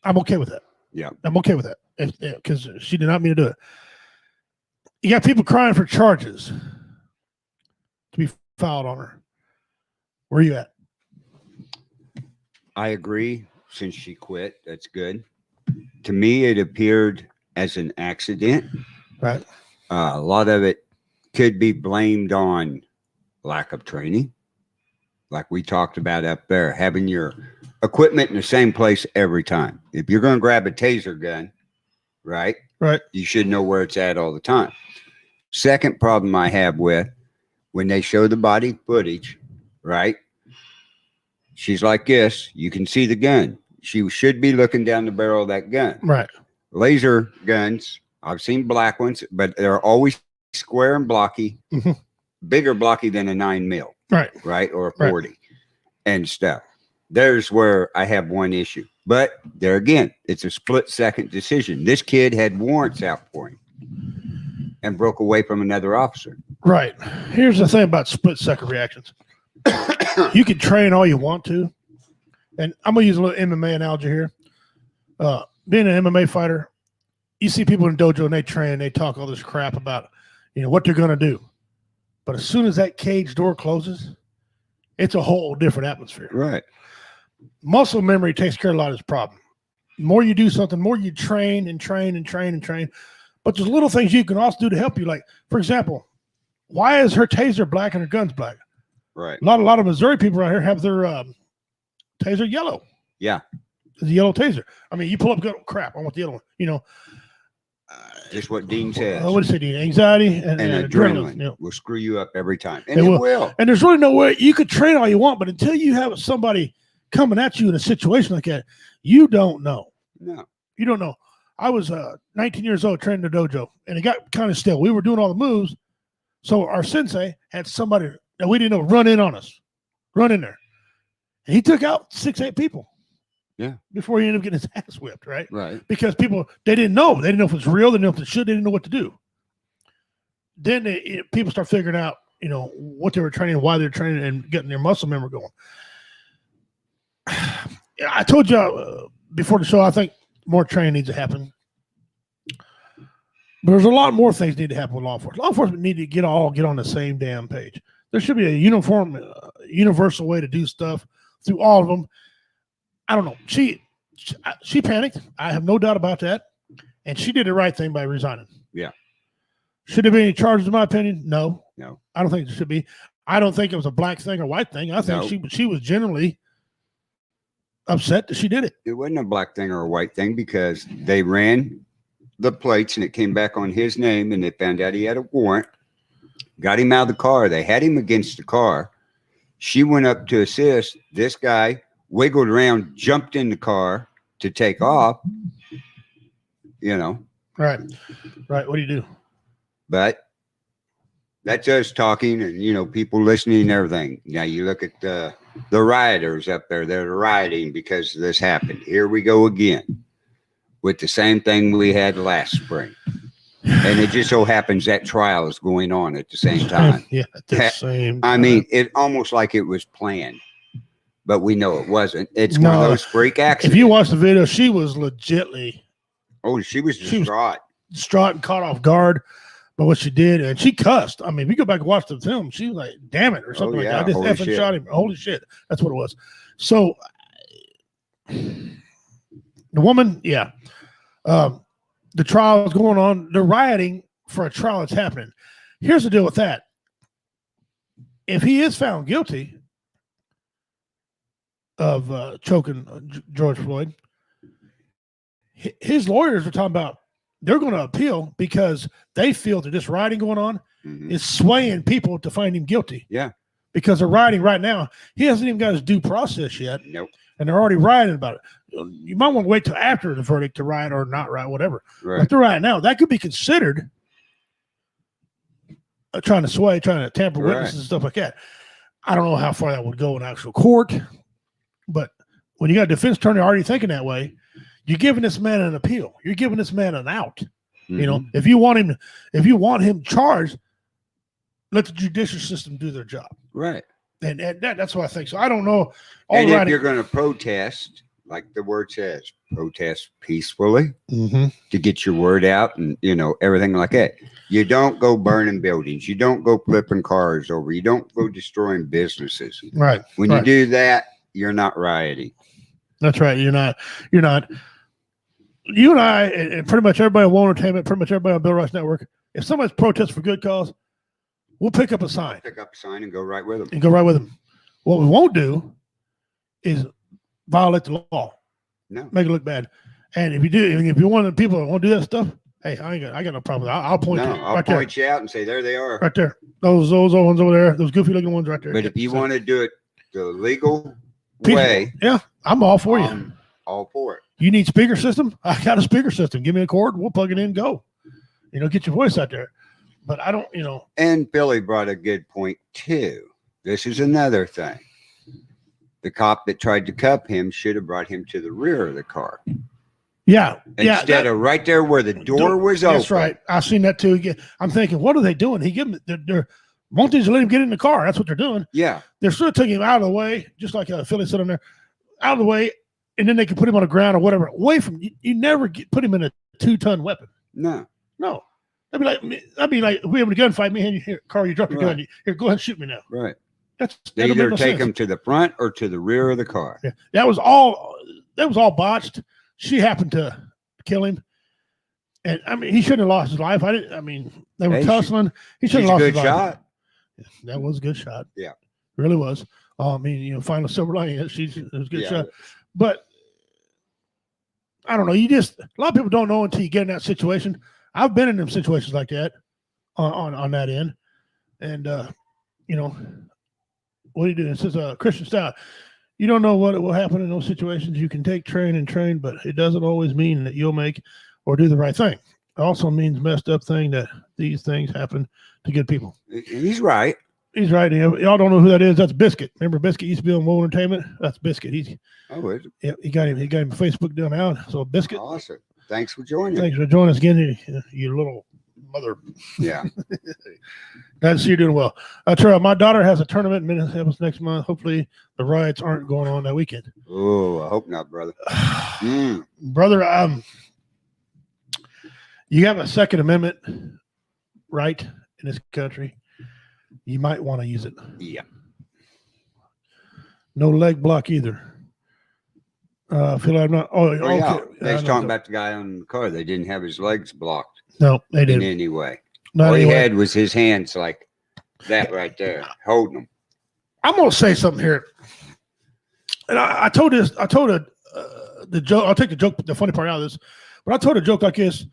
I'm okay with that. Yeah. I'm okay with that because she did not mean to do it. You got people crying for charges to be filed on her. Where are you at? I agree. Since she quit, that's good. To me, it appeared as an accident. Right. A lot of it could be blamed on lack of training. Like we talked about up there, having your equipment in the same place every time. If you're going to grab a taser gun, right? Right. You should know where it's at all the time. Second problem I have with when they show the body footage, right? She's like this. You can see the gun. She should be looking down the barrel of that gun. Right. Laser guns, I've seen black ones, but they're always square and blocky, bigger blocky than a 9mm. Right. Right. Or a 40 and stuff. There's where I have one issue. But there again, it's a split-second decision. This kid had warrants out for him and broke away from another officer. Right. Here's the thing about split-second reactions. You can train all you want to. And I'm going to use a little MMA analogy here. Being an MMA fighter, you see people in dojo and they train, they talk all this crap about, you know, what they're going to do. But as soon as that cage door closes, it's a whole different atmosphere. Right. Muscle memory takes care of a lot of this problem. The more you do something, the more you train and train and train and train. But there's little things you can also do to help you. Like, for example, why is her taser black and her gun's black? Right. A lot of Missouri people right here have their taser yellow. Yeah. is the yellow taser. I mean, you pull up, go, crap, I want the other one. You know, Just what Dean says. what did he say, Dean? Anxiety and adrenaline. You know. Will screw you up every time. And it will. And there's really no way you could train all you want, but until you have somebody coming at you in a situation like that, you don't know. No. You don't know. I was 19 years old training the dojo, and it got kind of still. We were doing all the moves, so our sensei had somebody that we didn't know run in on us, run in there. And he took out 6-8 people. Yeah. Before he ended up getting his ass whipped, right? Right. Because people, they didn't know. They didn't know if it was real. They didn't know if it should. They didn't know what to do. Then people start figuring out, you know, what they were training, why they're training, and getting their muscle memory going. I told you before the show, I think more training needs to happen. But there's a lot more things need to happen with law enforcement. Law enforcement need to get on the same damn page. There should be a universal way to do stuff through all of them. I don't know. She panicked. I have no doubt about that. And she did the right thing by resigning. Yeah. Should there be any charges, in my opinion? No. No. I don't think there should be. I don't think it was a black thing or white thing. I think she was generally upset that she did it. It wasn't a black thing or a white thing because they ran the plates and it came back on his name and they found out he had a warrant. Got him out of the car. They had him against the car. She went up to assist. This guy wiggled around, jumped in the car to take off, you know. Right. What do you do? But that's us talking and, you know, people listening and everything. Now you look at the rioters up there that are rioting because this happened. Here we go again with the same thing we had last spring. And it just so happens that trial is going on at the same time. Yeah, at the same time. I mean, it almost like it was planned. But we know it wasn't. It's one of those freak accidents. If you watch the video, she was legitly. Oh, she was distraught. Distraught and caught off guard by what she did. And she cussed. I mean, if you go back and watch the film, she was like, damn it, or something like that. I just effing shot him. Holy shit. That's what it was. So, the woman, yeah. The trial is going on. They're rioting for a trial that's happening. Here's the deal with that. If he is found guilty of choking George Floyd, his lawyers are talking about they're going to appeal because they feel that this rioting going on is swaying people to find him guilty. Yeah. Because they're rioting right now. He hasn't even got his due process yet. Nope. And they're already rioting about it. You might want to wait till after the verdict to riot or not riot, whatever. Right. But they're rioting now. That could be considered trying to sway, trying to tamper witnesses and stuff like that. I don't know how far that would go in actual court. But when you got a defense attorney already thinking that way, you're giving this man an appeal. You're giving this man an out. You know, if you want him charged, let the judicial system do their job. Right. And that's what I think. So I don't know. And if you're going to protest, like the word says, protest peacefully to get your word out and, you know, everything like that. You don't go burning buildings. You don't go flipping cars over. You don't go destroying businesses. Right. When you do that, you're not rioting. That's right. You're not. You and I, and pretty much everybody on World Entertainment, pretty much everybody on Bill Rush Network, if somebody's protesting for good cause, we'll pick up a sign. Pick up a sign and go right with them. What we won't do is violate the law. No. Make it look bad. And if you do, if you're one of the people that won't do that stuff, hey, I got no problem. I'll point you. I'll point you out and say, there they are. Right there. Those old ones over there. Those goofy looking ones right there. But if you want to do it the legal way. Yeah, I'm all for you. I'm all for it. You need speaker system? I got a speaker system. Give me a cord. We'll plug it in, go. Get your voice out there. But I don't, And Billy brought a good point too. This is another thing. The cop that tried to cuff him should have brought him to the rear of the car. Yeah. Instead of right there where the door was open. That's right. I've seen that too. I'm thinking, what are they doing? They're won't they just let him get in the car? That's what they're doing. Yeah. They're sort of taking him out of the way, just like Philly said on there, out of the way, and then they can put him on the ground or whatever. Away from you never put him in a 2-ton weapon. No. That'd be like if we have a gunfight, me and you here, Carl, you drop your gun. Here, go ahead and shoot me now. Right. They either take him to the front or to the rear of the car. Yeah. That was all botched. She happened to kill him. And I mean, he shouldn't have lost his life. They were tussling. He shouldn't have lost his life. Shot. Yeah, that was a good shot. Yeah. Really was. Final silver lining. It was a good shot. But I don't know. A lot of people don't know until you get in that situation. I've been in them situations like that on that end. And, what do you do? It says Christian style. You don't know what will happen in those situations. You can take train, but it doesn't always mean that you'll make or do the right thing. It also means messed up thing that these things happen to good people. He's right. He's right. Y'all don't know who that is. That's Biscuit. Remember Biscuit used to be on World Entertainment? That's Biscuit. He got him Facebook down now. So Biscuit. Awesome. Thanks for joining. Thanks for joining us again, you little mother. Yeah. Glad to see you doing well. Terrell, my daughter has a tournament in Minneapolis next month. Hopefully the riots aren't going on that weekend. Oh, I hope not, brother. Brother, you have a Second Amendment right in this country. You might want to use it. Yeah. No leg block either. I feel like I'm not. Oh, yeah. Okay. They was talking about the guy on the car. They didn't have his legs blocked. No, they didn't. In any way. Not All he anyway. had was his hands like that right there, holding them. I'm gonna say something here, and I told the joke. I'll take the funny part out of this, but I told a joke like this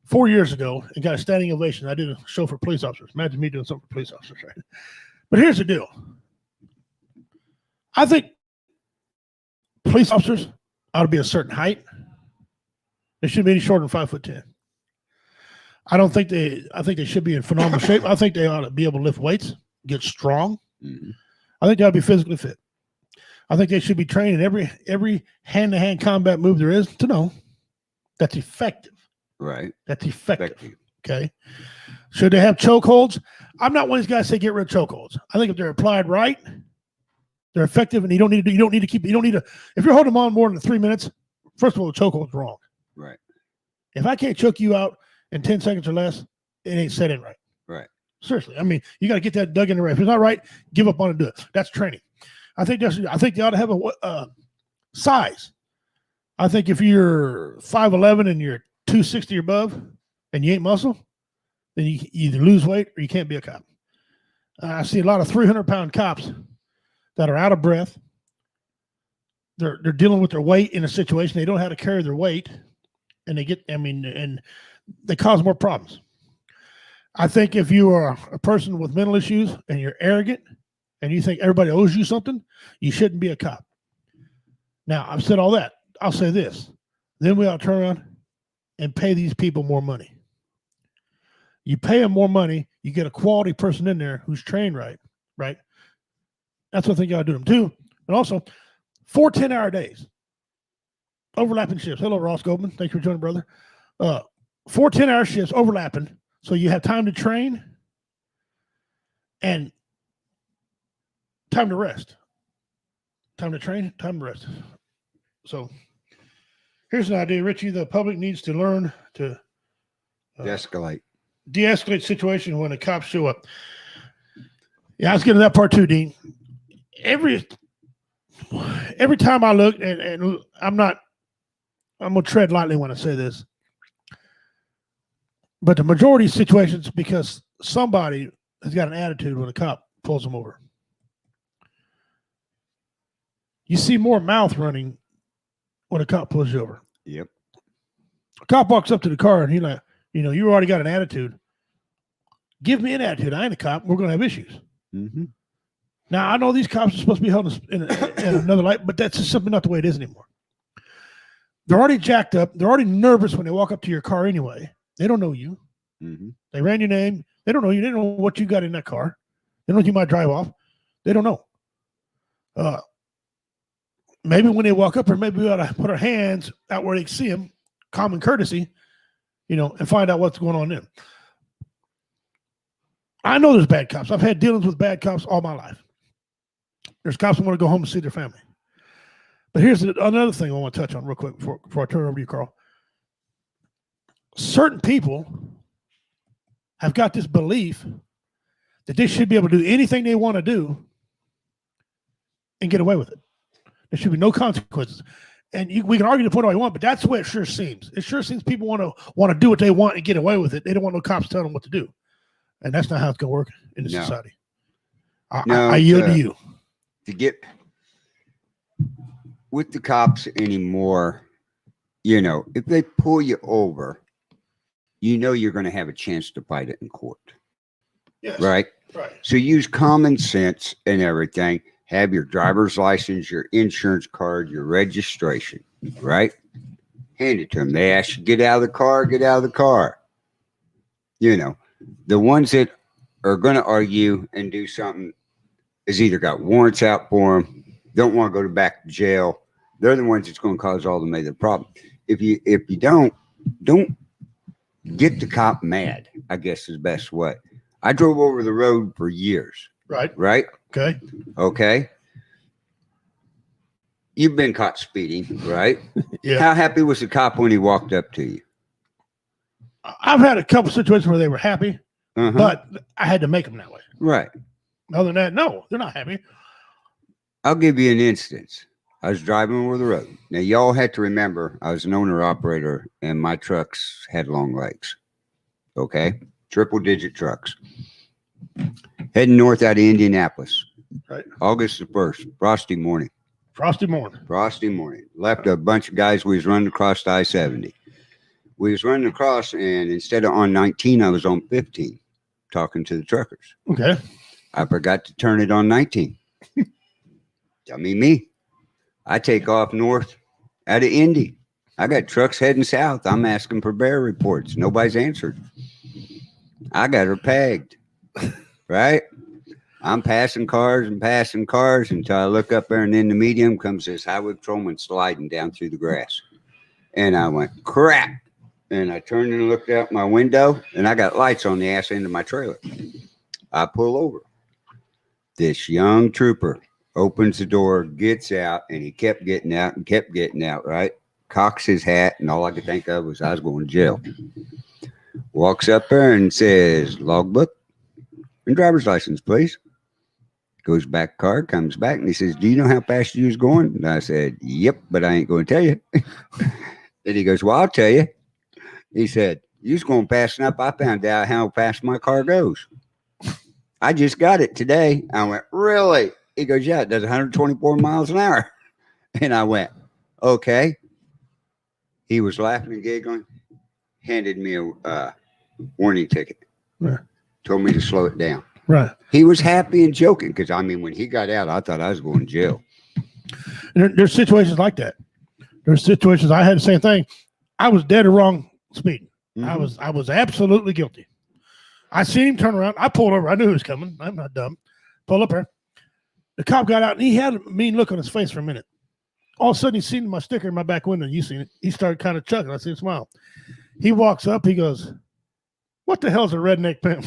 4 years ago and got a standing ovation. I did a show for police officers. Imagine me doing something for police officers, right? But here's the deal. I think police officers ought to be a certain height. They shouldn't be any shorter than 5'10". I think they should be in phenomenal shape. I think they ought to be able to lift weights, get strong. Mm-hmm. I think they ought to be physically fit. I think they should be trained in every hand-to-hand combat move there is to know that's effective. Right. That's effective. Okay. Should they have chokeholds? I'm not one of these guys say get rid of chokeholds. I think if they're applied right, they're effective, and you don't need to. If you're holding them on more than 3 minutes, first of all, the chokehold's wrong. Right. If I can't choke you out in 10 seconds or less, it ain't set in right. Right. Seriously. I mean, you got to get that dug in the right. If it's not right, give up on it and do it. That's training. I think they ought to have a size. I think if you're 5'11" and you're 260 or above and you ain't muscle, then you either lose weight or you can't be a cop. I see a lot of 300-pound cops that are out of breath. They're dealing with their weight in a situation. They don't know how to carry their weight, and and they cause more problems. I think if you are a person with mental issues and you're arrogant and you think everybody owes you something, you shouldn't be a cop. Now, I've said all that. I'll say this. Then we ought to turn around and pay these people more money. You pay them more money, you get a quality person in there who's trained right? That's what I think you ought to do them too. And also, 4 10-hour days. Overlapping shifts. Hello, Ross Goldman. Thanks for joining, brother. 4 10-hour shifts overlapping, so you have time to train and time to rest. Time to train, time to rest. So here's an idea, Richie. The public needs to learn to de-escalate situation when the cops show up. Yeah, I was getting to that part too, Dean. Every time I look, and I'm gonna tread lightly when I say this, but the majority of situations because somebody has got an attitude when a cop pulls them over. You see more mouth running when a cop pulls you over. Yep. A cop walks up to the car and he's like, you already got an attitude. Give me an attitude. I ain't a cop. We're going to have issues. Mm-hmm. Now, I know these cops are supposed to be held in another light, but that's just simply not the way it is anymore. They're already jacked up. They're already nervous when they walk up to your car anyway. They don't know you. Mm-hmm. They ran your name. They don't know you. They don't know what you got in that car. They don't know if you might drive off. They don't know. Maybe when they walk up, or maybe we ought to put our hands out where they can see them, common courtesy, and find out what's going on there. I know there's bad cops. I've had dealings with bad cops all my life. There's cops that want to go home and see their family. But here's another thing I want to touch on real quick before I turn it over to you, Carl. Certain people have got this belief that they should be able to do anything they want to do and get away with it. There should be no consequences. And we can argue the point all you want, but that's the way it sure seems. It sure seems people want to do what they want and get away with it. They don't want no cops telling them what to do. And that's not how it's going to work in this society. I yield to you. To get with the cops anymore, you know, if they pull you over, you know you're going to have a chance to fight it in court. Yes. Right? Right. So use common sense and everything. Have your driver's license, your insurance card, your registration, right? Hand it to them. They ask you, get out of the car, get out of the car. You know, the ones that are going to argue and do something is either got warrants out for them, don't want to go back to jail. They're the ones that's going to cause all the major problem. If you don't get the cop mad, I guess is the best way. I drove over the road for years. Right. Right? Okay. Okay. You've been caught speeding, right? Yeah. How happy was the cop when he walked up to you? I've had a couple situations where they were happy, but I had to make them that way. Right. Other than that, no, they're not happy. I'll give you an instance. I was driving over the road. Now, y'all had to remember, I was an owner-operator, and my trucks had long legs. Okay? Triple-digit trucks. Heading north out of Indianapolis. Right. August the 1st. Frosty morning. Frosty morning. Frosty morning. Left a bunch of guys. We was running across I-70. We was running across, and instead of on 19, I was on 15, talking to the truckers. Okay. I forgot to turn it on 19. I mean, me. I take off north out of Indy. I got trucks heading south. I'm asking for bear reports. Nobody's answered. I got her pegged. Right? I'm passing cars until I look up there, and in the medium comes this highway patrolman sliding down through the grass. And I went, crap. And I turned and looked out my window, and I got lights on the ass end of my trailer. I pull over. This young trooper opens the door, gets out, and he kept getting out and kept getting out, right? Cocks his hat, and all I could think of was I was going to jail. Walks up there and says, logbook and driver's license, please. Goes back car, comes back, and he says, do you know how fast you was going? And I said, yep, but I ain't going to tell you. Then he goes, well, I'll tell you. He said, you was going fast enough. I found out how fast my car goes. I just got it today. I went, really? He goes, yeah, it does 124 miles an hour. And I went, okay. He was laughing and giggling, handed me a warning ticket. Right. Told me to slow it down. Right. He was happy and joking because, I mean, when he got out, I thought I was going to jail. There's situations like that. There's situations I had the same thing. I was dead or wrong speeding. Mm-hmm. I was absolutely guilty. I seen him turn around. I pulled over. I knew he was coming. I'm not dumb. Pull up there. The cop got out, and he had a mean look on his face for a minute. All of a sudden, he seen my sticker in my back window. You seen it. He started kind of chuckling. I see him smile. He walks up. He goes, what the hell's a redneck pimp?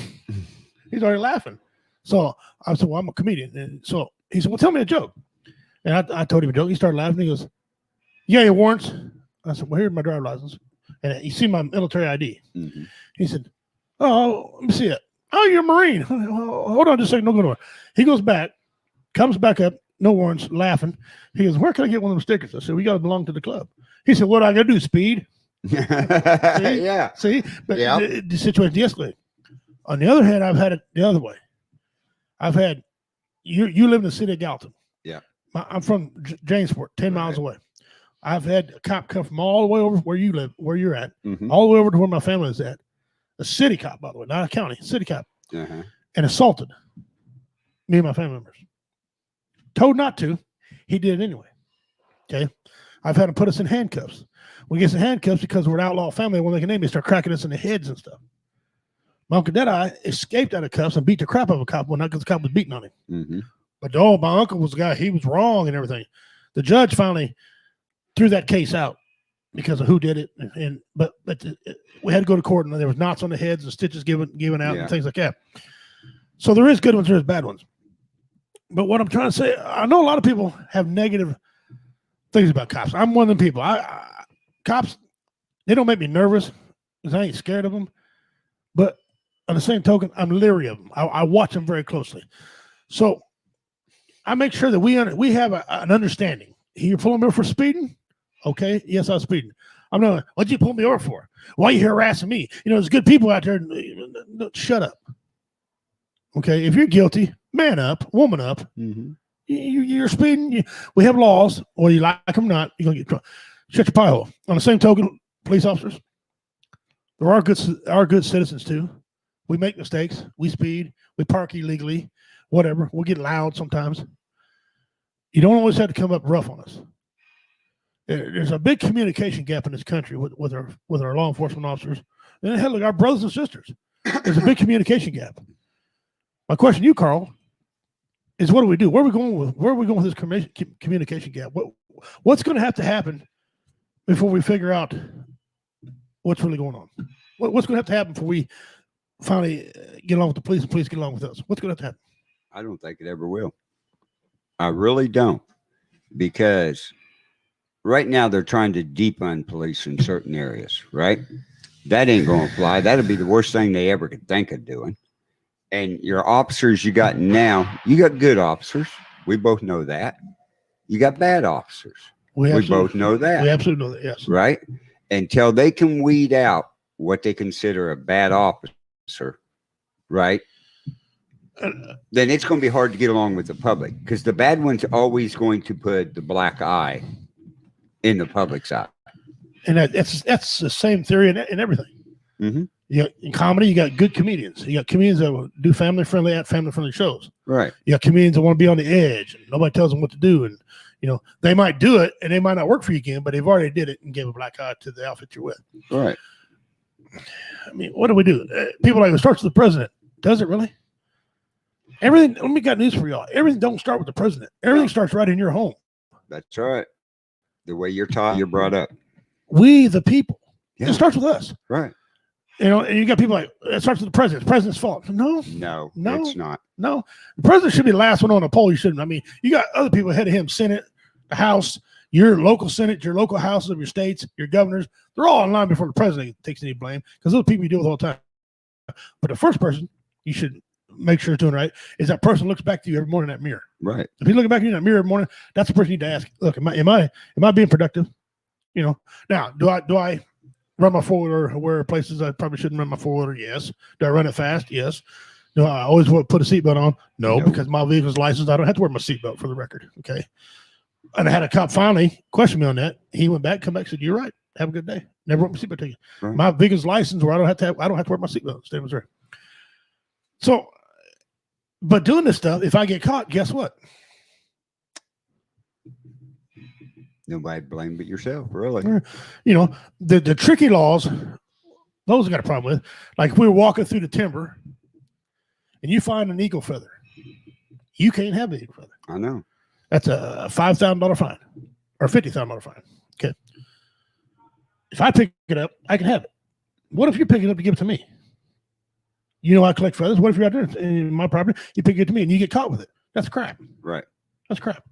He's already laughing. So I said, well, I'm a comedian. And so he said, well, tell me a joke. And I told him a joke. He started laughing. He goes, you got your warrants? I said, well, here's my driver's license. And he see my military ID. Mm-hmm. He said, oh, let me see it. Oh, you're a Marine. Hold on just a second. Don't go nowhere. He goes back, comes back up, no warrants, laughing. He goes, where can I get one of them stickers? I said, we got to belong to the club. He said, what I got to do, speed? See? Yeah. See? But the situation de-escalated. On the other hand, I've had it the other way. I've had, you live in the city of Gallatin. Yeah. I'm from Jamesport, 10 miles away. I've had a cop come from all the way over where you live, where you're at, all the way over to where my family is at. A city cop, by the way, not a county, city cop, and assaulted me and my family members. Told not to. He did it anyway. Okay. I've had him put us in handcuffs. We get in handcuffs because we're an outlaw family. When they can name me, start cracking us in the heads and stuff. My uncle Deadeye escaped out of cuffs and beat the crap out of a cop because the cop was beating on him. Mm-hmm. But my uncle was the guy. He was wrong and everything. The judge finally threw that case out because of who did it. But we had to go to court, and there was knots on the heads and stitches given out and things like that. So there is good ones, there is bad ones. But what I'm trying to say, I know a lot of people have negative things about cops. I'm one of them people. Cops, they don't make me nervous because I ain't scared of them. But on the same token, I'm leery of them. I watch them very closely. So I make sure that we have an understanding. You're pulling me over for speeding? Okay, yes, I was speeding. I'm not. What'd you pull me over for? Why are you harassing me? You know, there's good people out there. No, shut up. Okay, if you're guilty, man up, woman up. Mm-hmm. You're speeding. We have laws, whether you like them or not. You're gonna get trouble. Shut your pie hole. On the same token, police officers, there are good citizens too. We make mistakes. We speed. We park illegally. Whatever. We'll get loud sometimes. You don't always have to come up rough on us. There's a big communication gap in this country with our law enforcement officers, and hell, like our brothers and sisters. There's a big communication gap. My question to you, Carl, is what do we do? Where are we going with this communication gap? What's going to have to happen before we figure out what's really going on? What's going to have to happen before we finally get along with the police and police get along with us? What's going to have to happen? I don't think it ever will. I really don't, because right now they're trying to defund police in certain areas, right? That ain't going to fly. That'll be the worst thing they ever could think of doing. And your officers you got now, you got good officers. We both know that. You got bad officers. We both know that. We absolutely know that, yes. Right? Until they can weed out what they consider a bad officer, right? Then it's going to be hard to get along with the public, because the bad one's always going to put the black eye in the public's eye. And that's the same theory in everything. Mm-hmm. In comedy, you got good comedians. You got comedians that will do family-friendly shows. Right. You got comedians that want to be on the edge, and nobody tells them what to do. And, they might do it, and they might not work for you again, but they've already did it and gave a black eye to the outfit you're with. Right. I mean, what do we do? People like, it starts with the president. Does it really? Everything, let me got news for y'all. Everything don't start with the president. Everything starts right in your home. That's right. The way you're taught, you're brought up. We, the people. Yeah. It starts with us. Right. And you got people like, it starts with the president. It's the president's fault. No, it's not. No. The president should be the last one on the poll. You shouldn't. I mean, you got other people ahead of him, Senate, the House, your local Senate, your local houses of your states, your governors. They're all in line before the president takes any blame, because those people you deal with all the time. But the first person you should make sure is doing right is that person looks back to you every morning in that mirror. Right. If he's looking back at you in that mirror every morning, that's the person you need to ask. Look, am I being productive? Now, do I run my four-wheeler where places I probably shouldn't run my four-wheeler? Yes. Do I run it fast? Yes. Do I always want to put a seatbelt on? No, because my vehicle's licensed. I don't have to wear my seatbelt, for the record. Okay. And I had a cop finally question me on that. He went back, come back, said, "You're right. Have a good day. Never want my seatbelt taken. Right. My vehicle's licensed where I don't have to wear my seatbelt. State of Missouri." So, but doing this stuff, if I get caught, guess what? Nobody blame but yourself, really. The tricky laws, those I got a problem with. Like if we were walking through the timber and you find an eagle feather, you can't have the eagle feather. I know. That's a $5,000 fine or $50,000 fine. Okay. If I pick it up, I can have it. What if you pick it up to give it to me? I collect feathers. What if you're out there in my property, you pick it to me and you get caught with it? That's crap. Right. That's crap.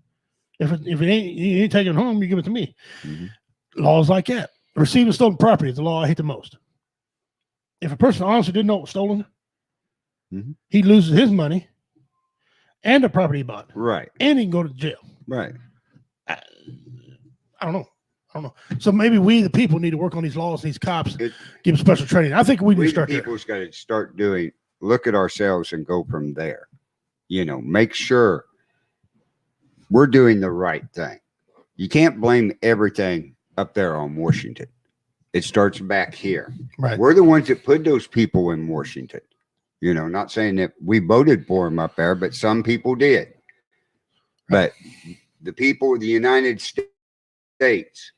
If it ain't, you ain't taking it home, you give it to me. Mm-hmm. Laws like that. Receiving stolen property is the law I hate the most. If a person honestly didn't know it was stolen, he loses his money and the property he bought. Right. And he can go to jail. Right. I don't know. So maybe we, the people, need to work on these laws, these cops, give them special training. I think we need to start there. People's got to start look at ourselves and go from there. Make sure we're doing the right thing. You can't blame everything up there on Washington. It starts back here. Right. We're the ones that put those people in Washington. Not saying that we voted for them up there, but some people did. But the people of the United States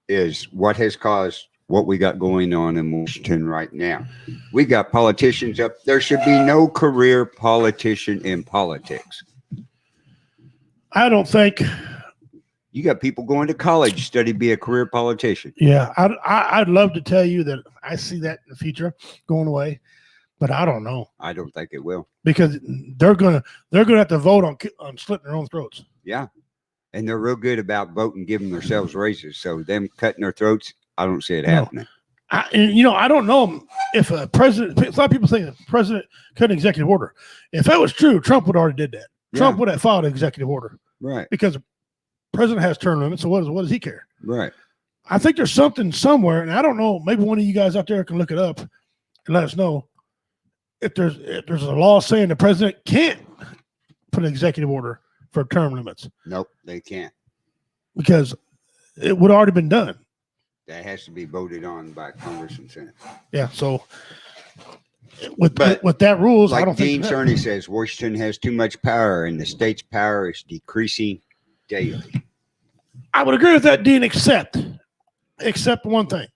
is what has caused what we got going on in Washington right now. We got politicians up. There should be no career politician in politics. I don't think. You got people going to college, study, be a career politician. Yeah, I'd love to tell you that I see that in the future going away, but I don't know. I don't think it will, because they're gonna have to vote on slitting their own throats. Yeah, and they're real good about voting, giving themselves raises. So them cutting their throats, I don't see it happening. I don't know if a president. A lot of people think the president cut an executive order. If that was true, Trump would already did that. Yeah. Trump would have filed an executive order, right? Because the president has term limits. So what does he care? Right. I think there's something somewhere, and I don't know. Maybe one of you guys out there can look it up and let us know if there's a law saying the president can't put an executive order for term limits. Nope, they can't. Because it would have already been done. That has to be voted on by Congress and Senate. Yeah. So with that rules, like I don't Dean think Cerny says, Washington has too much power, and the state's power is decreasing daily. I would agree with that, Dean, except one thing.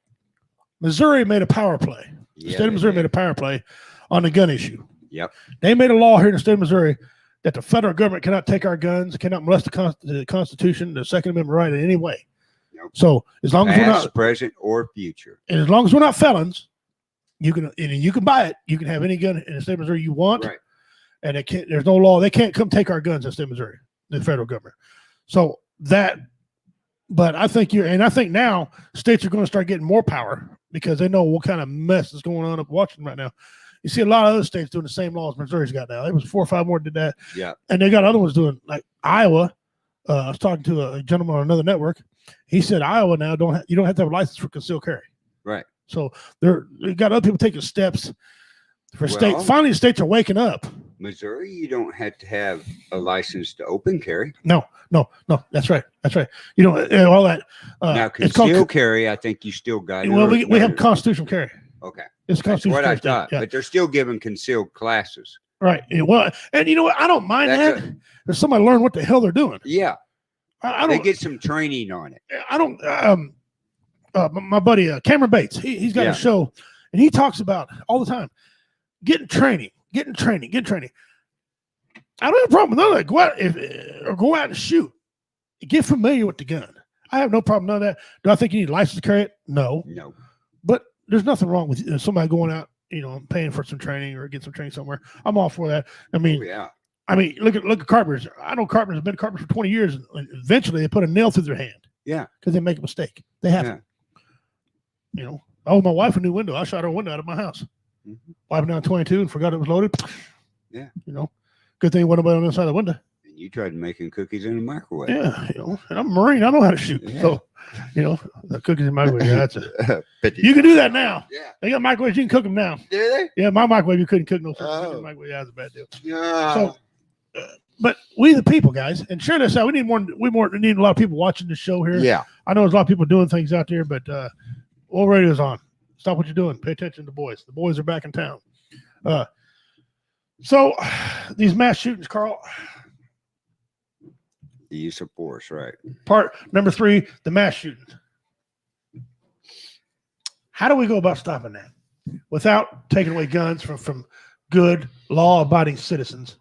Missouri made a power play. The state of Missouri made a power play on the gun issue. Yep. They made a law here in the state of Missouri that the federal government cannot take our guns, cannot molest the Constitution, the Second Amendment right in any way. Nope. So as long as we're not present, or future, and as long as we're not felons, you can buy it. You can have any gun in the state of Missouri you want, right? And there's no law. They can't come take our guns in the state of Missouri, the federal government. So that, but I think now states are going to start getting more power because they know what kind of mess is going on up Washington right now. You see a lot of other states doing the same laws Missouri's got now. There was 4 or 5 more that did that. Yeah. And they got other ones doing, like Iowa. I was talking to a gentleman on another network. He said Iowa now you don't have to have a license for concealed carry. Right. So they got other people taking steps for states. Finally, the states are waking up. Missouri, you don't have to have a license to open carry. No. That's right. You know, all that. Now, concealed carry, I think you still got it. Well, we have constitutional carry. Okay. It's constitutional That's what carry. I thought. Yeah. But they're still giving concealed classes. Right. Well, and you know what? I don't mind that. There's somebody learn what the hell they're doing. Yeah. I don't. They get some training on it. I don't. My buddy Cameron Bates, he's got a show, and he talks about all the time getting training. I don't have a problem with none of that. Go out and shoot. Get familiar with the gun. I have no problem with none of that. Do I think you need a license to carry it? No. But there's nothing wrong with somebody going out, paying for some training or get some training somewhere. I'm all for that. I mean, look at carpenters. I know carpenters have been carpenters for 20 years, and eventually they put a nail through their hand. Yeah. Because they make a mistake. They have to. I owed my wife a new window. I shot her window out of my house. Wiping down 22 and forgot it was loaded. Yeah. Good thing it wasn't on the other side of the window. And you tried making cookies in the microwave. Yeah. And I'm a Marine. I know how to shoot. Yeah. So, the cookies in the microwave. You can do that now. Yeah. They got microwaves. You can cook them now. Do they? Yeah. My microwave, you couldn't cook no food. Oh. Microwave, that's a bad deal. Yeah. So, but we the people, guys, and share this out. We need more. We need a lot of people watching this show here. Yeah. I know there's a lot of people doing things out there, but Old Radio's on. Stop what you're doing. Pay attention to the boys. The boys are back in town. So these mass shootings, Carl. The use of force, right? Part number 3, the mass shootings. How do we go about stopping that without taking away guns from good, law-abiding citizens?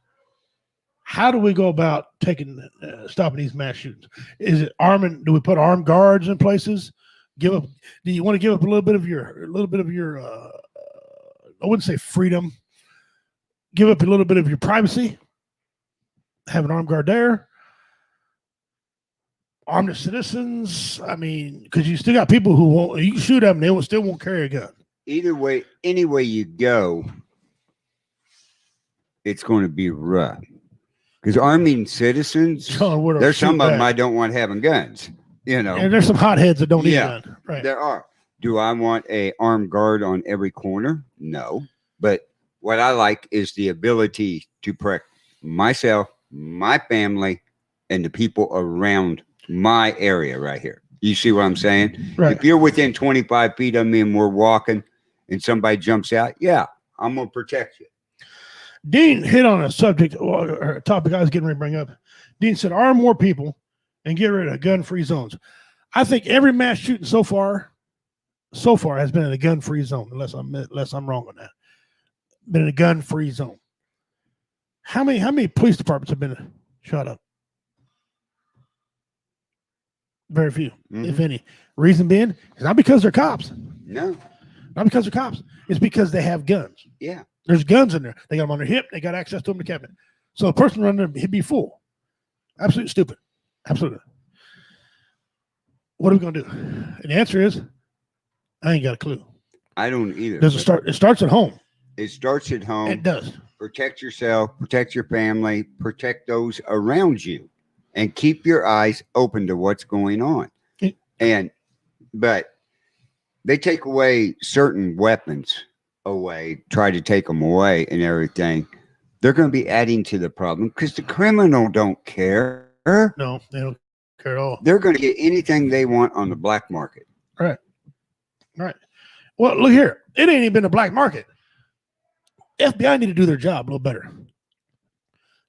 How do we go about stopping these mass shootings? Is it arming? Do we put armed guards in places? Do you want to give up a little bit of your I wouldn't say freedom. Give up a little bit of your privacy. Have an armed guard there. Arm the citizens. I mean, because you still got people who won't. You can shoot them, they still won't carry a gun. Either way, any way you go, it's going to be rough. Because arming citizens, there's some of them I don't want having guns. And there's some hotheads that don't need a gun. Right. There are. Do I want a armed guard on every corner? No. But what I like is the ability to protect myself, my family, and the people around my area right here. You see what I'm saying? Right. If you're within 25 feet of me and we're walking and somebody jumps out, I'm going to protect you. Dean hit on a subject or a topic I was getting ready to bring up. Dean said, arm more people and get rid of gun-free zones. I think every mass shooting so far has been in a gun-free zone, unless I'm wrong on that. Been in a gun-free zone. How many police departments have been shot up? Very few, if any. Reason being, it's not because they're cops. No. Not because they're cops. It's because they have guns. Yeah. There's guns in there. They got them on their hip. They got access to them in the cabinet. So a person running there, he'd be fool. Absolutely stupid. Absolutely. What are we going to do? And the answer is, I ain't got a clue. I don't either. Does it start? It starts at home. It starts at home. It does. Protect yourself, protect your family, protect those around you, and keep your eyes open to what's going on. But they take away certain weapons away, try to take them away and everything. They're going to be adding to the problem because the criminal don't care. No, they don't care at all. They're going to get anything they want on the black market. Right. Well, look here. It ain't even been a black market. FBI need to do their job a little better.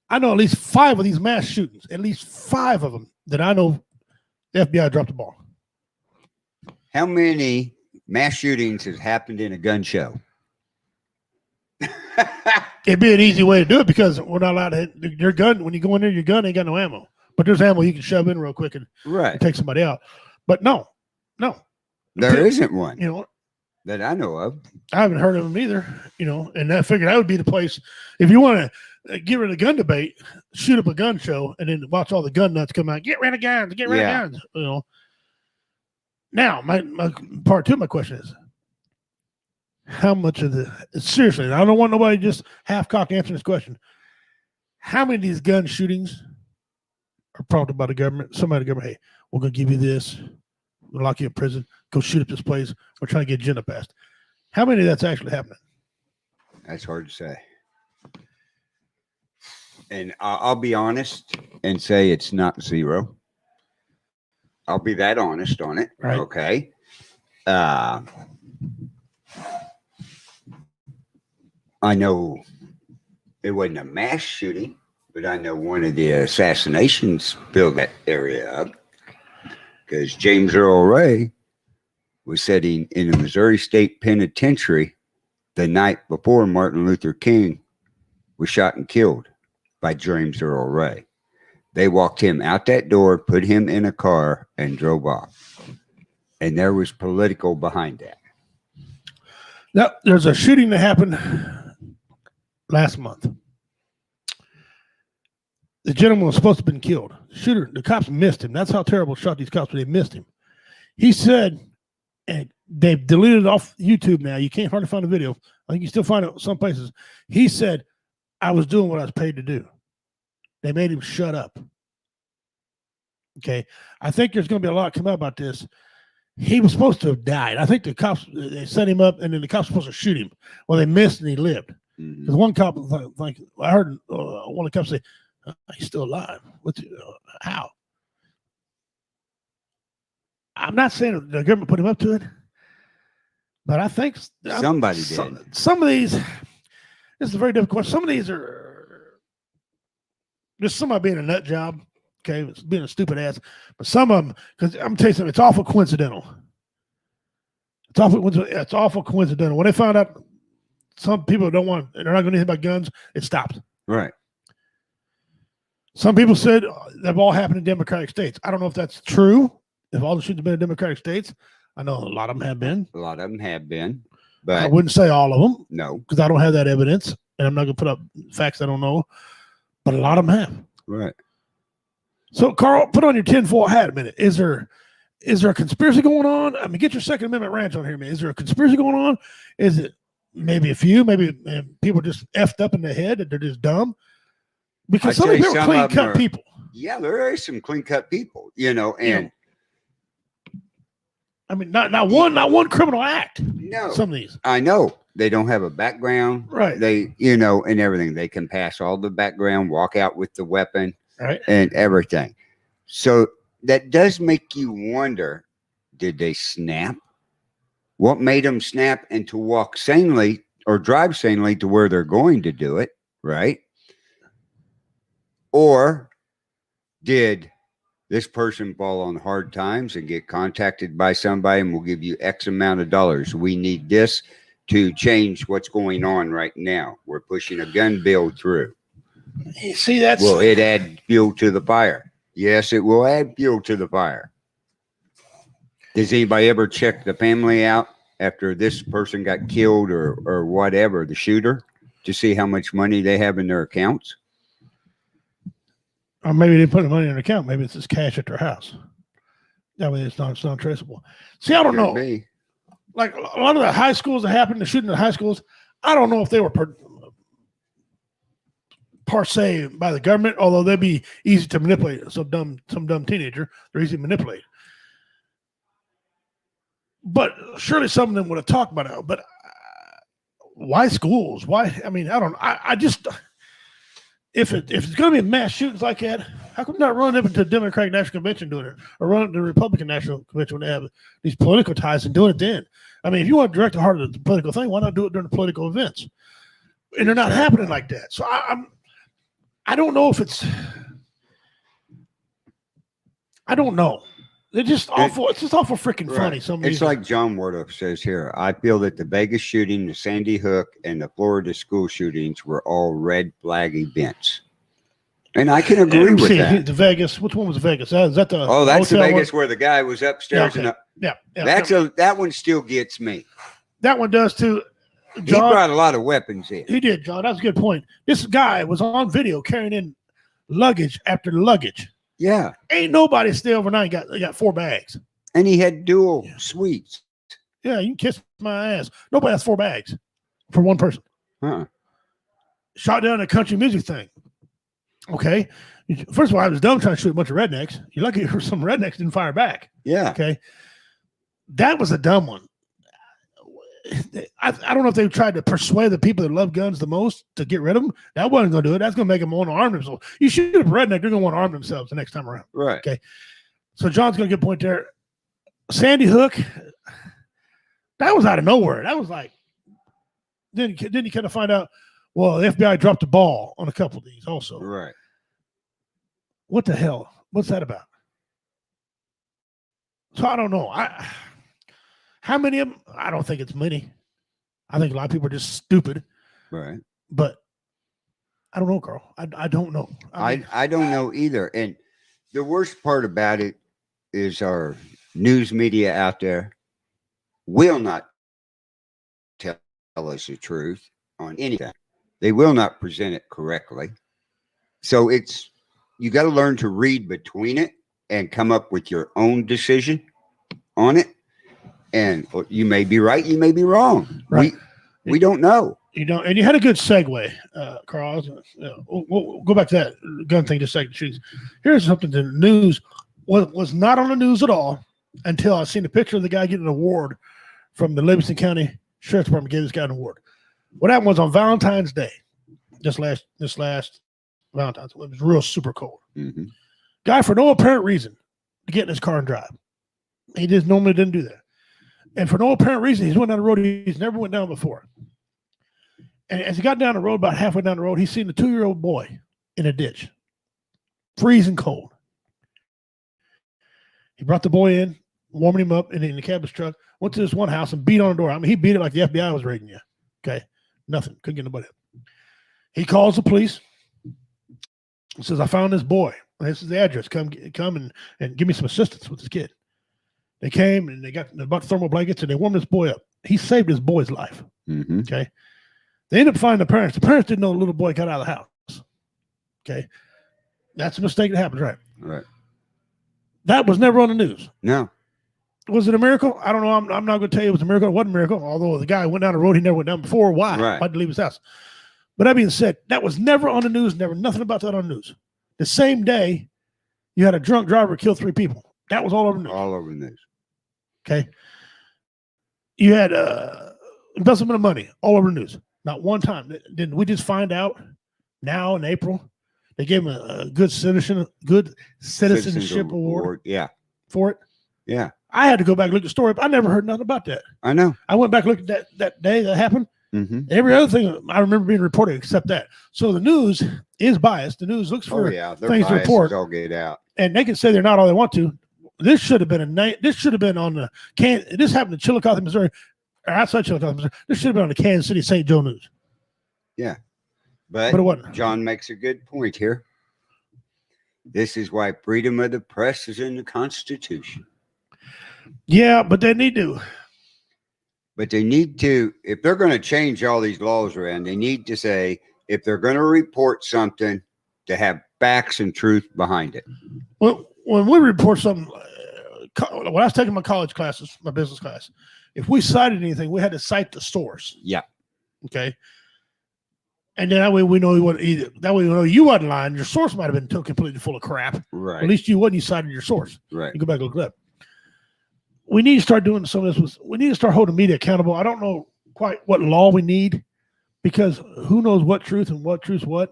I know at least 5 of these mass shootings, at least 5 of them that I know the FBI dropped the ball. How many mass shootings has happened in a gun show? It'd be an easy way to do it because we're not allowed to hit your gun. When you go in there, your gun ain't got no ammo. But there's ammo you can shove in real quick and take somebody out. But no. There isn't one. You know, that I know of. I haven't heard of them either, you know, and I figured that would be the place. If you want to get rid of the gun debate, shoot up a gun show and then watch all the gun nuts come out. Get rid of guns, get rid of guns, you know. Now, my part 2 of my question is, how much of seriously, I don't want nobody just half-cocked answering this question. How many of these gun shootings are prompted by the government? Somebody in the government, hey, we're going to give you this. We'll lock you in prison. Go shoot up this place. We're trying to get agenda passed. How many of that's actually happening? That's hard to say. And I'll be honest and say it's not 0. I'll be that honest on it. Right. Okay. I know it wasn't a mass shooting, but I know one of the assassinations filled that area up because James Earl Ray was sitting in a Missouri State Penitentiary the night before Martin Luther King was shot and killed by James Earl Ray. They walked him out that door, put him in a car, and drove off. And there was political behind that. Now, there's a shooting that happened last month. The gentleman was supposed to have been killed. The cops missed him. That's how terrible shot these cops were. They missed him. He said, and they've deleted it off YouTube now. You can't hardly find the video. I think you still find it some places. He said, I was doing what I was paid to do. They made him shut up. Okay. I think there's going to be a lot come out about this. He was supposed to have died. I think the cops, they set him up and then the cops were supposed to shoot him. Well, they missed and he lived. Because one cop, like I heard one of the cops say, he's still alive. How? I'm not saying the government put him up to it, but I think somebody did. Some of these, this is a very difficult question. Some of these are just somebody being a nut job, okay, it's being a stupid ass. But some of them, because I'm telling you something, it's awful coincidental. It's awful coincidental. When they found out some people they're not going to hit about guns, it stopped. Right. Some people said they've all happened in Democratic states. I don't know if that's true. If all the shootings have been in Democratic states, I know a lot of them have been. A lot of them have been, but I wouldn't say all of them. No, because I don't have that evidence, and I'm not going to put up facts I don't know. But a lot of them have. Right. So, Carl, put on your tinfoil hat a minute. Is there a conspiracy going on? I mean, get your Second Amendment rant on here, man. Is there a conspiracy going on? Is it maybe a few? Maybe people just effed up in the head and they're just dumb? Because some of them are clean-cut people. Yeah, there are some clean-cut people, you know, and I mean, not one criminal act. No, some of these. I know they don't have a background, right? They, you know, and everything. They can pass all the background, walk out with the weapon, right, and everything. So that does make you wonder: did they snap? What made them snap and to walk sanely or drive sanely to where they're going to do it, right? Or did this person fall on hard times and get contacted by somebody and we'll give you X amount of dollars. We need this to change what's going on right now. We're pushing a gun bill through. You see, that's... Will it add fuel to the fire? Yes, it will add fuel to the fire. Does anybody ever check the family out after this person got killed or whatever, the shooter, to see how much money they have in their accounts? Or maybe they put the money in an account. Maybe it's just cash at their house. That way it's not traceable. See, I don't know. Like a lot of the high schools that happened, the shooting at high schools, I don't know if they were per se by the government, although they'd be easy to manipulate. Some dumb teenager, they're easy to manipulate. But surely some of them would have talked about it. But why schools? Why? I mean, I don't. I just. if it's going to be mass shootings like that, how come not running up into the Democratic National Convention doing it, or running to the Republican National Convention when they have these political ties and doing it then? I mean, if you want to direct the heart of the political thing, why not do it during the political events? And they're not happening like that. So I don't know if it's. I don't know. They're just awful. It's just awful freaking funny. It's like John Wardoff says here. I feel that the Vegas shooting, the Sandy Hook, and the Florida school shootings were all red flag events. And I can agree with that. The Vegas. Which one was Vegas? Is that the? Oh, that's the Vegas where the guy was upstairs. Yeah, that one still gets me. That one does too. John, he brought a lot of weapons in. He did, John. That's a good point. This guy was on video carrying in luggage after luggage. Yeah. Ain't nobody stay overnight got 4 bags. And he had dual suites. Yeah, you can kiss my ass. Nobody has 4 bags for one person. Shot down a country music thing. Okay. First of all, I was dumb trying to shoot a bunch of rednecks. You're lucky for some rednecks didn't fire back. Yeah. Okay. That was a dumb one. I don't know if they tried to persuade the people that love guns the most to get rid of them. That wasn't going to do it. That's going to make them want to arm themselves. You shoot a redneck, they're going to want to arm themselves the next time around. Right. Okay. So John's going to get a point there. Sandy Hook, that was out of nowhere. That was like, then you kind of find out, well, the FBI dropped the ball on a couple of these also. Right. What the hell? What's that about? So I don't know. How many of them? I don't think it's many. I think a lot of people are just stupid. Right. But I don't know, Carl. I don't know. I don't know either. And the worst part about it is our news media out there will not tell us the truth on anything. They will not present it correctly. So you got to learn to read between it and come up with your own decision on it. And you may be right, you may be wrong. Right. We don't know. You know, and you had a good segue, Carl. We'll go back to that gun thing just a second. Here's something the news was not on the news at all until I seen a picture of the guy getting an award from the Livingston County Sheriff's Department. Gave this guy an award. What happened was on Valentine's Day, this last Valentine's. It was real super cold. Mm-hmm. Guy, for no apparent reason, to get in his car and drive. He just normally didn't do that. And for no apparent reason, he's went down the road he's never went down before. And as he got down the road, about halfway down the road, he seen a 2-year-old boy in a ditch, freezing cold. He brought the boy in, warming him up in the cab of his truck, went to this one house and beat on the door. I mean, he beat it like the FBI was raiding you. Okay, nothing. Couldn't get nobody up. He calls the police. He says, I found this boy. This is the address. Come and give me some assistance with this kid. They came and they bought thermal blankets and they warmed this boy up. He saved his boy's life. Mm-hmm. Okay. They ended up finding the parents. The parents didn't know the little boy got out of the house. Okay. That's a mistake that happens, right? Right. That was never on the news. No. Was it a miracle? I don't know. I'm not going to tell you it was a miracle. It wasn't a miracle. Although the guy went down the road he never went down before. Why? Right. Why did he leave his house? But that being said, that was never on the news. Never nothing about that on the news. The same day, you had a drunk driver kill 3 people. That was all over the news. All over the news. Okay. You had embezzlement of money all over the news. Not one time. Didn't we just find out now in April? They gave him a good citizenship award. Yeah. For it. Yeah. I had to go back and look at the story, but I never heard nothing about that. I know. I went back and looked at that day that happened. Mm-hmm. Every other thing I remember being reported except that. So the news is biased. The news looks for things to report. All get out. And they can say they're not all they want to. This should have been this should have been on the this happened in Chillicothe, Missouri, or outside Chillicothe, Missouri. This should have been on the Kansas City St. Joe News. Yeah. But it wasn't. John makes a good point here. This is why freedom of the press is in the Constitution. Yeah, but they need to. But they need to, if they're going to change all these laws around, they need to say, if they're going to report something, to have facts and truth behind it. Well, when we report something, when I was taking my college classes, my business class, if we cited anything, we had to cite the source. Yeah. Okay. And then that way we know that way we know you wasn't lying. Your source might have been completely full of crap. Right. At least you wasn't. You cited your source. Right. You go back and look it up. We need to start doing some of this. We need to start holding media accountable. I don't know quite what law we need, because who knows what truth and what truth's what.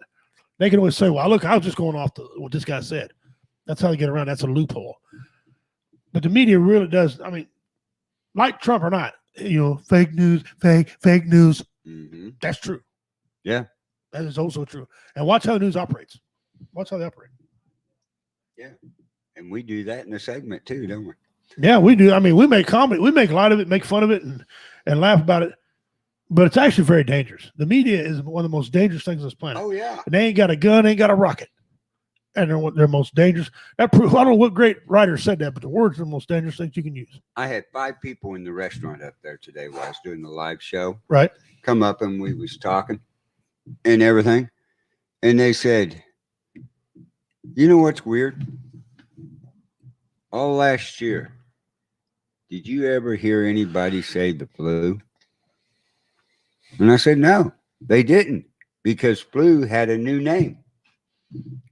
They can always say, well, look, I was just going off what this guy said. That's how they get around. That's a loophole. But the media really does. I mean, like Trump or not, fake news, fake news. Mm-hmm. That's true. Yeah. That is also true. And watch how the news operates. Watch how they operate. Yeah. And we do that in the segment too, don't we? Yeah, we do. I mean, we make comedy. We make a lot of it, make fun of it, and laugh about it. But it's actually very dangerous. The media is one of the most dangerous things on this planet. Oh, yeah. And they ain't got a gun, ain't got a rocket. And they're most dangerous. That proves, I don't know what great writer said that, but the words are the most dangerous things you can use. I had 5 people in the restaurant up there today while I was doing the live show. Right. Come up and we was talking and everything. And they said, you know what's weird? All last year, did you ever hear anybody say the flu? And I said, no, they didn't, because flu had a new name.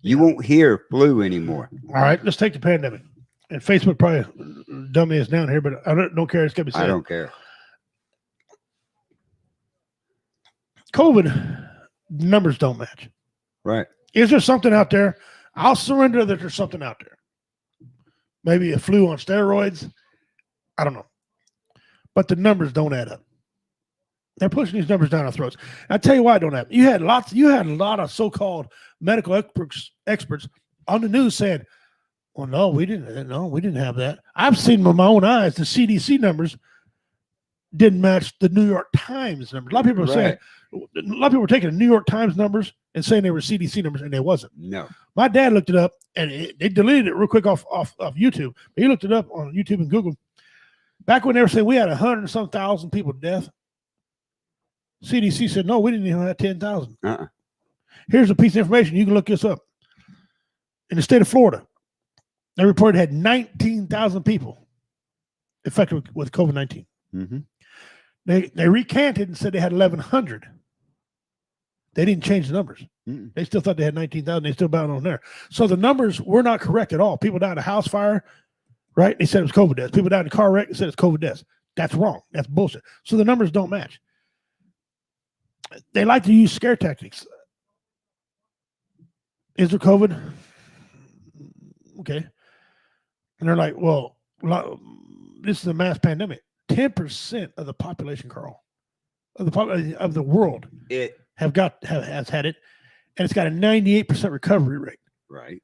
You won't hear flu anymore. All right, let's take the pandemic. And Facebook probably dumb me is down here, but I don't care. It's got to be said. I don't care. COVID numbers don't match. Right. Is there something out there? I'll surrender that there's something out there. Maybe a flu on steroids. I don't know. But the numbers don't add up. They're pushing these numbers down our throats. I tell you why it don't happen. You had a lot of so-called medical experts on the news saying, well, no, we didn't have that. I've seen with my own eyes the CDC numbers didn't match the New York Times numbers. A lot of people are saying, a lot of people were taking the New York Times numbers and saying they were CDC numbers, and they wasn't. No. My dad looked it up, and they deleted it real quick off YouTube. But he looked it up on YouTube and Google. Back when they were saying we had 100 and some thousand people death, CDC said, no, we didn't even have 10,000. Here's a piece of information. You can look this up. In the state of Florida, they reported had 19,000 people affected with COVID-19. Mm-hmm. They recanted and said they had 1,100. They didn't change the numbers. Mm-mm. They still thought they had 19,000. They still bound on there. So the numbers were not correct at all. People died in a house fire, right? They said it was COVID deaths. People died in a car wreck. They said it's COVID deaths. That's wrong. That's bullshit. So the numbers don't match. They like to use scare tactics. Is there COVID? Okay. And they're like, well, this is a mass pandemic. 10% of the population, Carl, of the world has had it, and it's got a 98% recovery rate. Right.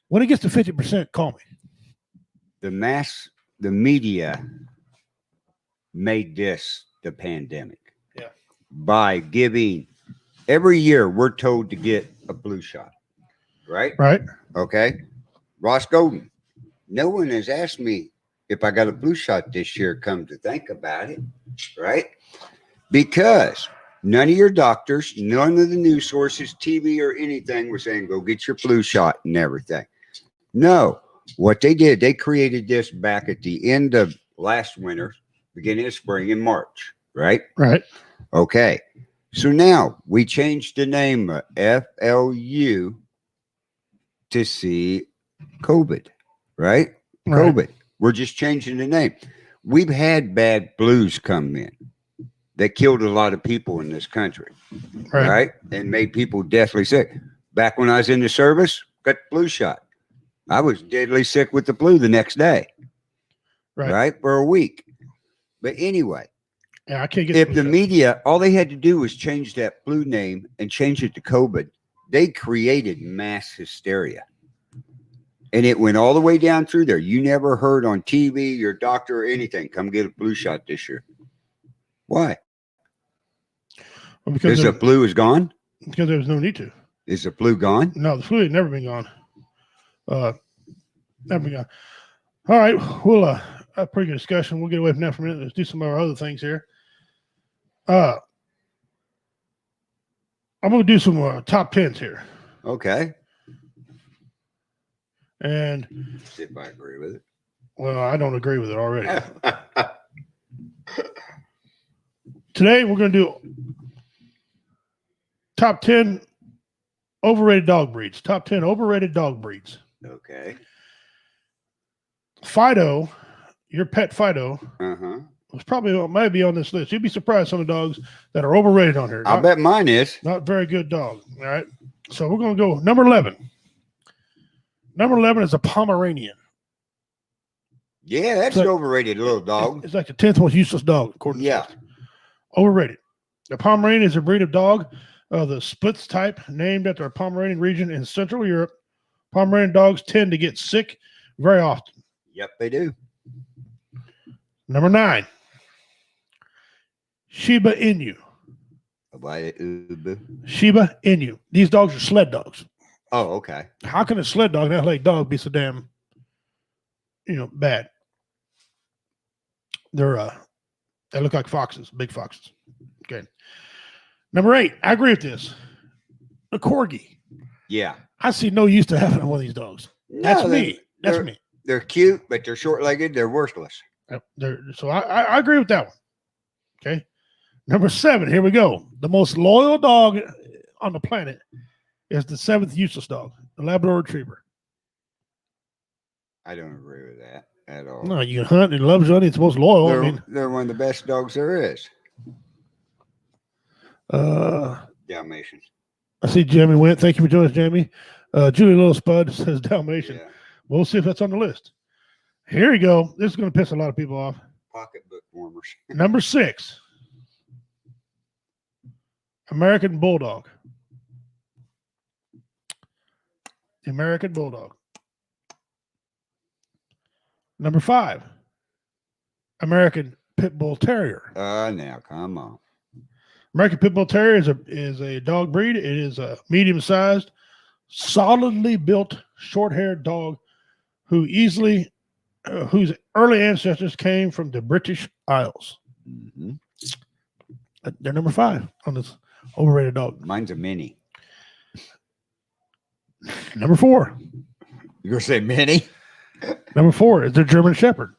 When it gets to 50%, call me. The media made this the pandemic. Yeah. By giving, every year we're told to get a flu shot. Right? Right. Okay. Ross Golden. No one has asked me if I got a flu shot this year, come to think about it. Right? Because none of your doctors, none of the news sources, TV or anything were saying, go get your flu shot and everything. No. What they did, they created this back at the end of last winter, beginning of spring in March. Right? Right. Okay. So now we changed the name of FLU to see COVID, right? COVID. We're just changing the name. We've had bad flus come in that killed a lot of people in this country, right? And made people deathly sick. Back when I was in the service, got the flu shot. I was deadly sick with the flu the next day, right? For a week. But anyway, yeah, I can't get. If the media, all they had to do was change that flu name and change it to COVID, they created mass hysteria. And it went all the way down through there. You never heard on TV, your doctor or anything, come get a flu shot this year. Why? Well, because the flu is gone? Because there was no need to. Is the flu gone? No, the flu had never been gone. Never been gone. All right. We'll a pretty good discussion. We'll get away from that for a minute. Let's do some of our other things here. I'm going to do some top 10s here. Okay. And see if I agree with it. Well, I don't agree with it already. Today, we're going to do top 10 overrated dog breeds. Top 10 overrated dog breeds. Okay. Fido, your pet Fido, was probably might be on this list. You'd be surprised some of the dogs that are overrated on here. I'll bet mine is. Not very good dog. All right. So we're going to go number 11. Number 11 is a Pomeranian. Yeah, that's an overrated little dog. It's like the 10th most useless dog, according to Yeah. Overrated. The Pomeranian is a breed of dog of the Spitz type, named after a Pomeranian region in Central Europe. Pomeranian dogs tend to get sick very often. Yep, they do. Number 9, Shiba Inu. Shiba Inu. These dogs are sled dogs. Oh, okay. How can a sled dog, an athletic dog, be so damn, bad? They look like foxes, big foxes. Okay. Number 8, I agree with this. A corgi. Yeah. I see no use to having one of these dogs. That's me. That's me. They're cute, but they're short-legged. They're worthless. So I agree with that one. Okay. Number 7, here we go. The most loyal dog on the planet is the 7th useless dog, the Labrador Retriever. I don't agree with that at all. No, you can hunt and loves hunting. It's most loyal. They're one of the best dogs there is. Dalmatians. I see Jamie went. Thank you for joining us, Jamie. Julie Little Spud says Dalmatian. Yeah. We'll see if that's on the list. Here we go. This is going to piss a lot of people off. Pocketbook warmers. Number 6, American Bulldog. The American Bulldog. Number 5, American Pit Bull Terrier. Now come on. American Pit Bull Terrier is a dog breed. It is a medium-sized, solidly built, short-haired dog whose early ancestors came from the British Isles. Mm-hmm. They're number 5 on this overrated dog. Mine's a mini. Number 4. You're going to say mini? Number 4 is the German Shepherd.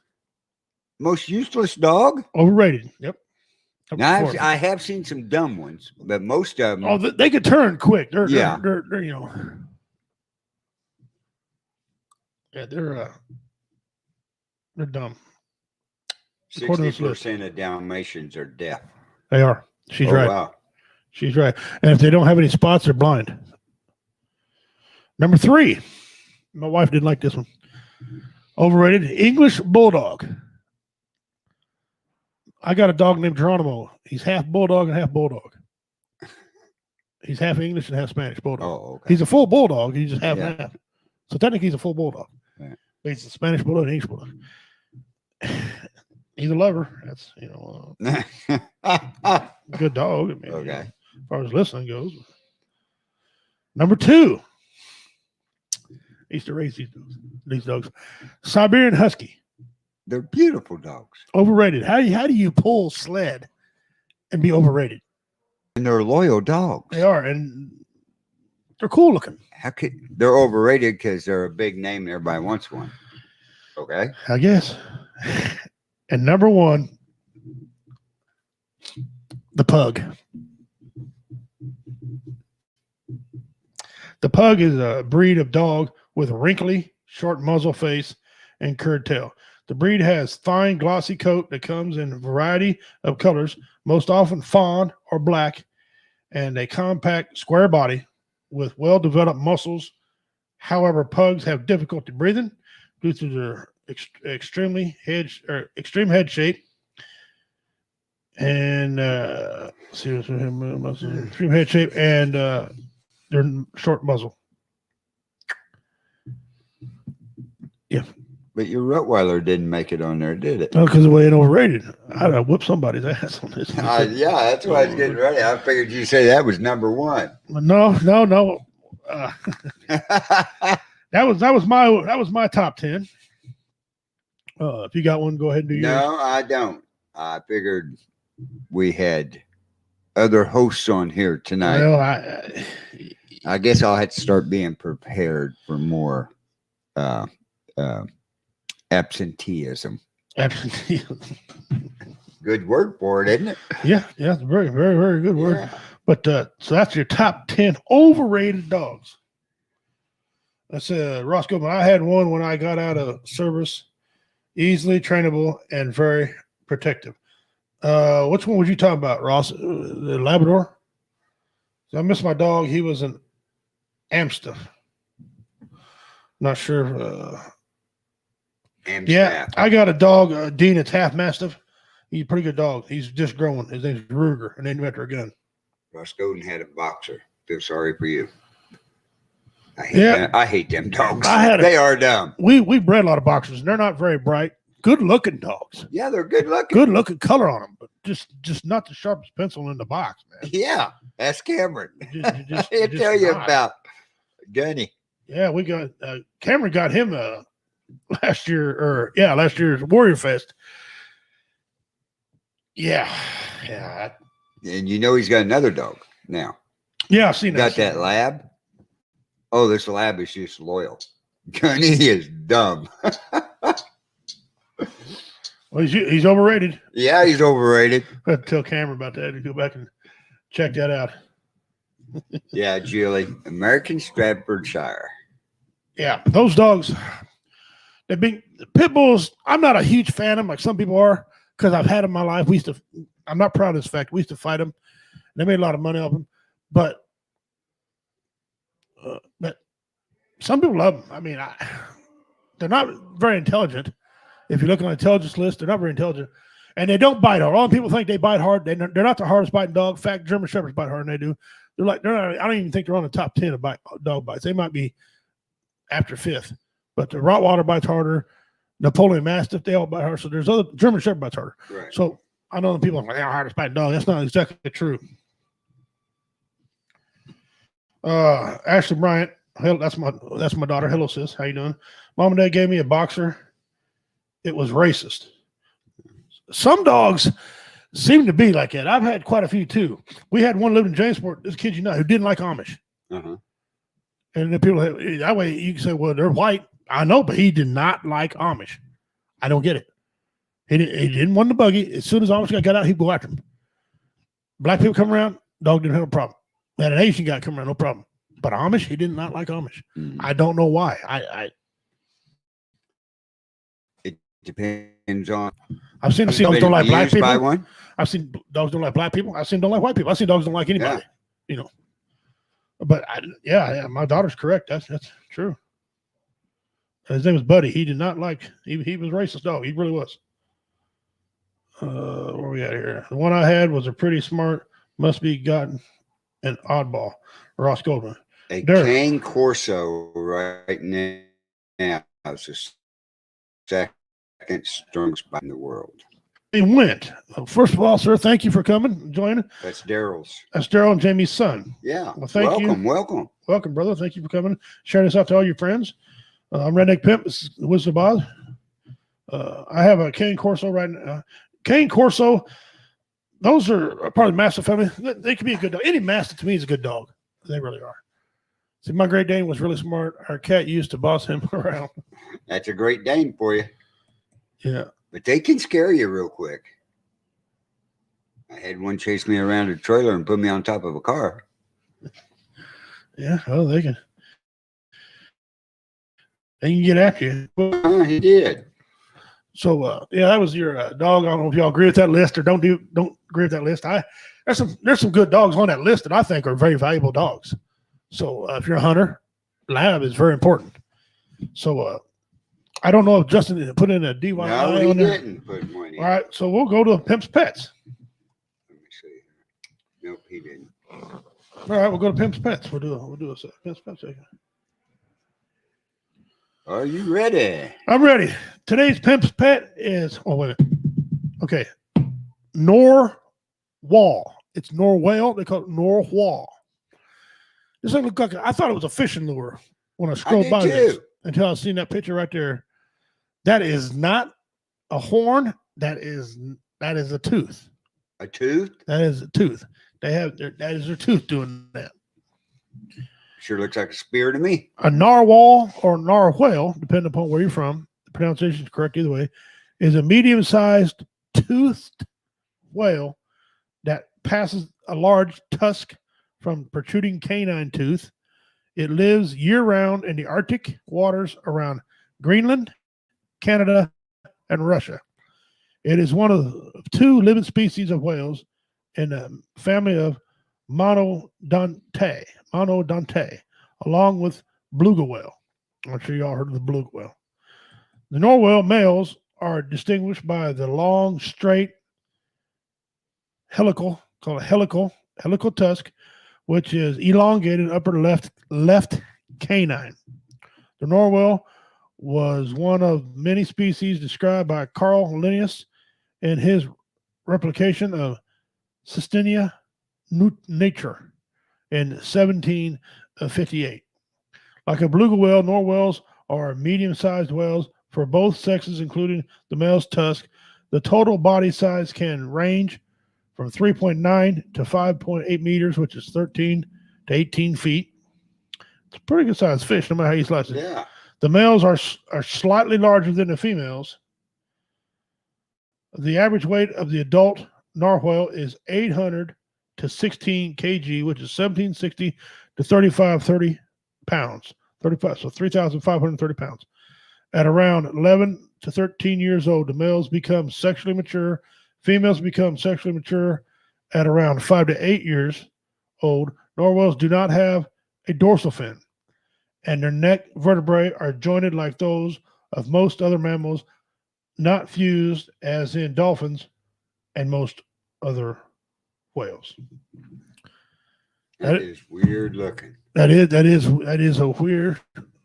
Most useless dog? Overrated. Yep. Now, I have seen some dumb ones, but most of them. Oh, they could turn quick. They're they're dumb. 60% of Dalmatians are deaf. They are. She's right. Wow. She's right. And if they don't have any spots, they're blind. Number 3. My wife didn't like this one. Overrated. English Bulldog. I got a dog named Geronimo. He's half Bulldog and half Bulldog. He's half English and half Spanish Bulldog. Oh, okay. He's a full Bulldog. He's just half and half. So technically he's a full Bulldog. Right. He's a Spanish Bulldog and English Bulldog. He's a lover. That's, good dog. I mean, okay. As far as listening goes. Number 2. I used to raise these dogs. Siberian Husky. They're beautiful dogs. Overrated. How do you pull sled and be overrated? And they're loyal dogs. They are, and they're cool looking. They're overrated because they're a big name and everybody wants one. Okay. I guess. And number 1, the Pug. The Pug is a breed of dog with a wrinkly, short muzzle face and curved tail. The breed has fine, glossy coat that comes in a variety of colors, most often fawn or black, and a compact, square body with well-developed muscles. However, pugs have difficulty breathing due to their extreme head shape and extreme head shape and their short muzzle. Yeah. But your Rottweiler didn't make it on there, did it? No, because it was overrated. I'd whip somebody's ass on this. Yeah, that's why I was getting ready. I figured you'd say that was number 1. No. That was my top 10. If you got one, go ahead and do yours. No, I don't. I figured we had other hosts on here tonight. Well, I guess I'll have to start being prepared for more absenteeism. Absenteeism. Good word for it, isn't it? Yeah, it's a very, very, very good word. Yeah. But so that's your top 10 overrated dogs. That's Ross Goodman. I had one when I got out of service, easily trainable and very protective. Which one would you talk about, Ross? The Labrador? So I miss my dog. He was an Amstaff. Not sure. Amstaff. Yeah, I got a dog, Dean. It's half Mastiff. He's a pretty good dog. He's just growing. His name's Ruger, and named after a gun. Ross Golden had a boxer. Feel sorry for you. I hate them dogs. They are dumb. We bred a lot of boxers, and they're not very bright. Good looking dogs. Yeah, they're good looking. Good looking color on them, but just not the sharpest pencil in the box, man. Yeah, that's Cameron. Just He'll tell you about Gunny. Yeah, we got Cameron got him last year's Warrior Fest. Yeah. And you know he's got another dog now. Yeah, I've seen that. Got that lab. Oh, this lab is just loyal. Gunny is dumb. Well, he's overrated. Yeah, he's overrated. I have to tell Cameron about that to go back and check that out. Yeah, Julie. American Staffordshire. Yeah, those dogs, they've been pit bulls. I'm not a huge fan of them like some people are because I've had them in my life. I'm not proud of this fact. We used to fight them. They made a lot of money off them, but some people love them. I mean, they're not very intelligent. If you look on the intelligence list, they're not very intelligent, and they don't bite hard. All the people think they bite hard. They're not the hardest biting dog. In fact, German Shepherds bite harder than they do. They're not. I don't even think they're on the top 10 of dog bites. They might be after 5th, but the Rottweiler bites harder. Napoleon Mastiff, they all bite harder. So there's other German Shepherd bites harder. Right. So I know the people are like, they're hardest biting dog. That's not exactly true. Ashley Bryant, that's my daughter. Hello, sis. How you doing? Mom and Dad gave me a boxer. It was racist. Some dogs seem to be like that. I've had quite a few too. We had one lived in Jamesport. This kid, who didn't like Amish. Uh-huh. And the people that way you can say, well, they're white. I know, but he did not like Amish. I don't get it. He didn't want the buggy. As soon as Amish guy got out, he'd go after him. Black people come around, dog didn't have a problem. We had an Asian guy come around, no problem. But Amish, he did not like Amish. Mm. I don't know why. It depends on. I've seen dogs don't like black people. By one? I've seen dogs don't like black people. I've seen don't like white people. I've seen dogs don't like anybody. Yeah. But yeah, my daughter's correct. That's true. His name was Buddy. He did not like. He was a racist dog. He really was. Where we at here? The one I had was a pretty smart. Must be gotten an oddball. Ross Goldman. A Cane Corso right now is the second strongest bite in the world. He went. First of all, sir, thank you for coming, joining. That's Daryl's. That's Daryl and Jamie's son. Yeah. Well, thank you. Welcome, brother. Thank you for coming. Sharing this out to all your friends. I'm Redneck Pimp. This is the Wizard of Oz. I have a Cane Corso right now. Cane Corso, those are part of the Mastiff family. They can be a good dog. Any Mastiff to me is a good dog. They really are. See, my Great Dane was really smart. Our cat used to boss him around. That's a Great Dane for you. Yeah. But they can scare you real quick. I had one chase me around a trailer and put me on top of a car. Yeah, well, they can get after you. He did. So that was your dog. I don't know if y'all agree with that list or don't agree with that list. There's some good dogs on that list that I think are very valuable dogs. So if you're a hunter, lab is very important. So I don't know if Justin put in a DYI on there. No, he didn't put one in. All right, so we'll go to Pimp's Pets. Let me see. Nope, he didn't. All right, we'll go to Pimp's Pets. We'll do a Pimp's Pets. Are you ready? I'm ready. Today's Pimp's Pet is, wait a minute. Okay. Narwhal. It's Norwhale. They call it Narwhal. This thing look like, I thought it was a fishing lure when I scrolled by this until I seen that picture right there. That is not a horn. That is a tooth. A tooth? That is a tooth. That is their tooth doing that. Sure looks like a spear to me. A narwhal or narwhale, depending upon where you're from, the pronunciation is correct either way, is a medium-sized toothed whale that passes a large tusk from protruding canine tooth. It lives year-round in the Arctic waters around Greenland, Canada, and Russia. It is one of 2 living species of whales in the family of Monodontae, along with beluga whale. I'm sure y'all heard of the beluga whale. The Norwell males are distinguished by the long, straight, helical tusk, which is elongated upper left canine. The Norwell was one of many species described by Carl Linnaeus in his replication of Systema Nature in 1758. Like a beluga whale, Norwells are medium-sized whales for both sexes, including the male's tusk. The total body size can range from 3.9 to 5.8 meters, which is 13 to 18 feet. It's a pretty good sized fish, no matter how you slice it. Yeah. The males are slightly larger than the females. The average weight of the adult narwhal is 800 to 16 kg, which is 1760 to 3530 pounds. 35, so 3,530 pounds. At around 11 to 13 years old, the males become sexually mature. Females become sexually mature at around 5 to 8 years old. Narwhals do not have a dorsal fin, and their neck vertebrae are jointed like those of most other mammals, not fused as in dolphins and most other whales. That is weird looking. That is a weird.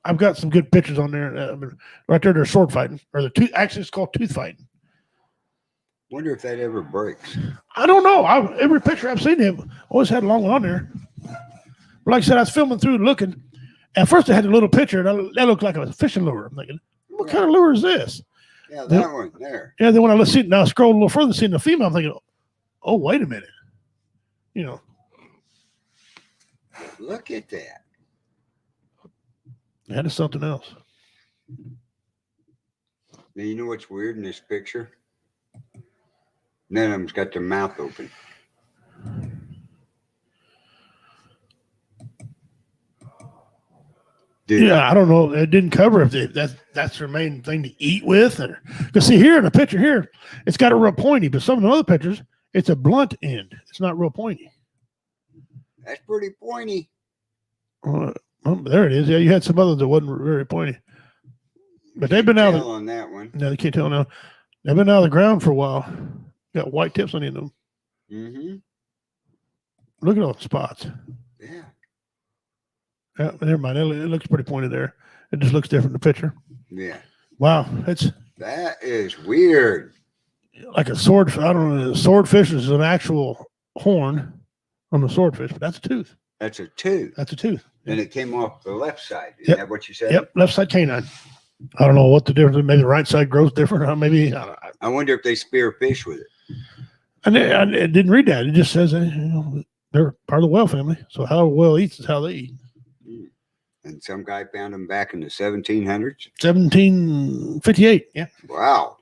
I've got some good pictures on there. Right there, they're sword fighting, or actually it's called tooth fighting. Wonder if that ever breaks. I don't know. Every picture I've seen him always had a long one on there. But like I said, I was filming through looking. At first, I had a little picture that looked like a fishing lure. I'm thinking, what kind of lure is this? Yeah, that one there. Yeah, then when I scroll a little further, seeing the female, I'm thinking, oh, wait a minute. You know. Look at that. That is something else. Now, you know what's weird in this picture? None of them's got their mouth open. Yeah, I don't know. It didn't cover if that's their main thing to eat with. Because see here in the picture here, it's got a real pointy, but some of the other pictures, it's a blunt end. It's not real pointy. That's pretty pointy. There it is. Yeah, you had some others that wasn't very pointy. But they've been out on that one. No, they can't tell now. They've been out of the ground for a while. Got white tips on the end of them. Mm-hmm. Look at all the spots. Yeah. Yeah, never mind. It looks pretty pointed there. It just looks different in the picture. Yeah. Wow, that is weird. Like a sword. I don't know. Swordfish is an actual horn on the swordfish, but that's a tooth. That's a tooth. That's a tooth. And it came off the left side. Is Yep. that what you said? Yep, left side canine. I don't know what the difference is. Maybe the right side grows different. Or maybe I wonder if they spear fish with it. I didn't read that. It just says they're part of the whale family. So how a whale eats is how they eat. And some guy found them back in the 1700s. 1758. Yeah. Wow.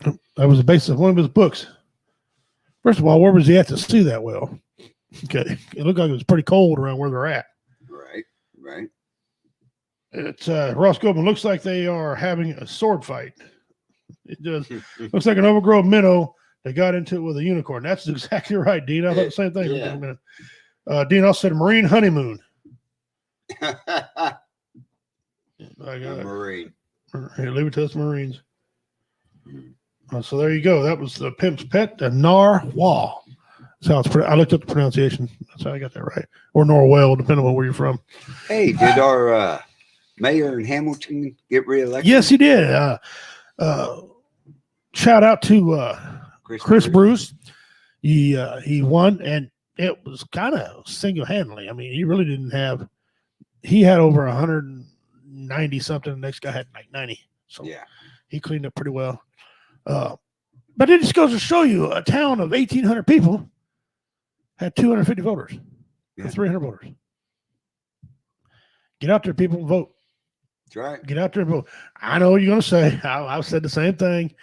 That was the basis of one of his books. First of all, where was he at to see that whale? Okay. It looked like it was pretty cold around where they're at. Right. It's Ross Goldman. Looks like they are having a sword fight. It does. Looks like an overgrown minnow that got into it with a unicorn. That's exactly right, Dean. I thought the same thing. Yeah. Dean also said marine honeymoon. A marine. Here, leave it to us Marines. So there you go. That was the pimp's pet, the narwhal. That's how it's. I looked up the pronunciation. That's how I got that right. Or Norwell, depending on where you're from. Hey, did our mayor in Hamilton get reelected? Yes, he did. Shout out to Chris Bruce. He won, and it was kind of single-handedly. I mean, he really didn't have. He had over 190 something. The next guy had like 90. So yeah, he cleaned up pretty well. But it just goes to show you a town of 1,800 people had 250 voters for 300 voters. Get out there, people, and vote. That's right. Get out there and vote. I know what you're going to say. I've said the same thing.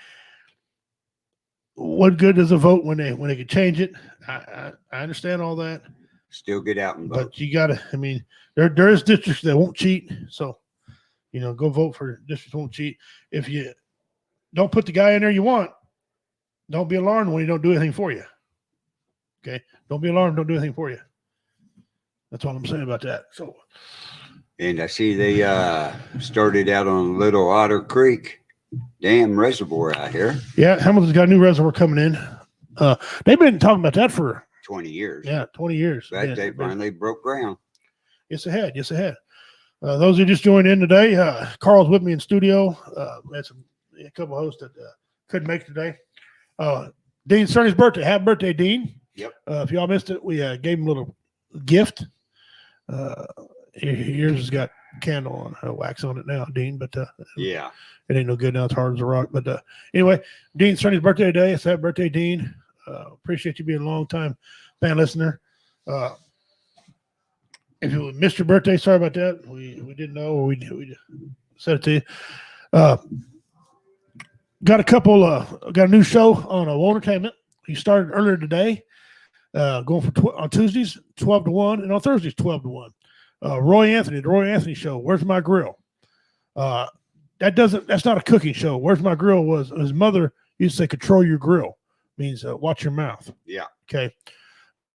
What good does a vote when they can change it? I understand all that. Still get out and vote. But you got to, I mean, there is districts that won't cheat. So, go vote for districts that won't cheat. If you don't put the guy in there you want, don't be alarmed when he don't do anything for you. Okay? Don't be alarmed. Don't do anything for you. That's all I'm saying about that. So, And I see they started out on Little Otter Creek Dam Reservoir out here. Yeah, Hamilton's got a new reservoir coming in. They've been talking about that for 20 years. Yeah, 20 years. But they finally broke ground. Yes, ahead. Yes, ahead. Those who just joined in today, Carl's with me in studio. We had a couple of hosts that couldn't make it today. Dean Cerny's birthday. Happy birthday, Dean. Yep. If y'all missed it, we gave him a little gift. Yours has got candle on wax on it now, Dean, but yeah, it ain't no good now. It's hard as a rock. But anyway, Dean Cerny's birthday today. It's happy birthday, Dean. Appreciate you being a long time fan listener. If you missed your birthday, sorry about that. We didn't know, or we said it to you. Got a new show on World Entertainment. He started earlier today, going for on Tuesdays 12 to 1, and on Thursdays 12 to 1. The Roy Anthony Show. Where's My Grill? That's not a cooking show. Where's My Grill was his mother used to say, control your grill, means watch your mouth. Yeah. Okay.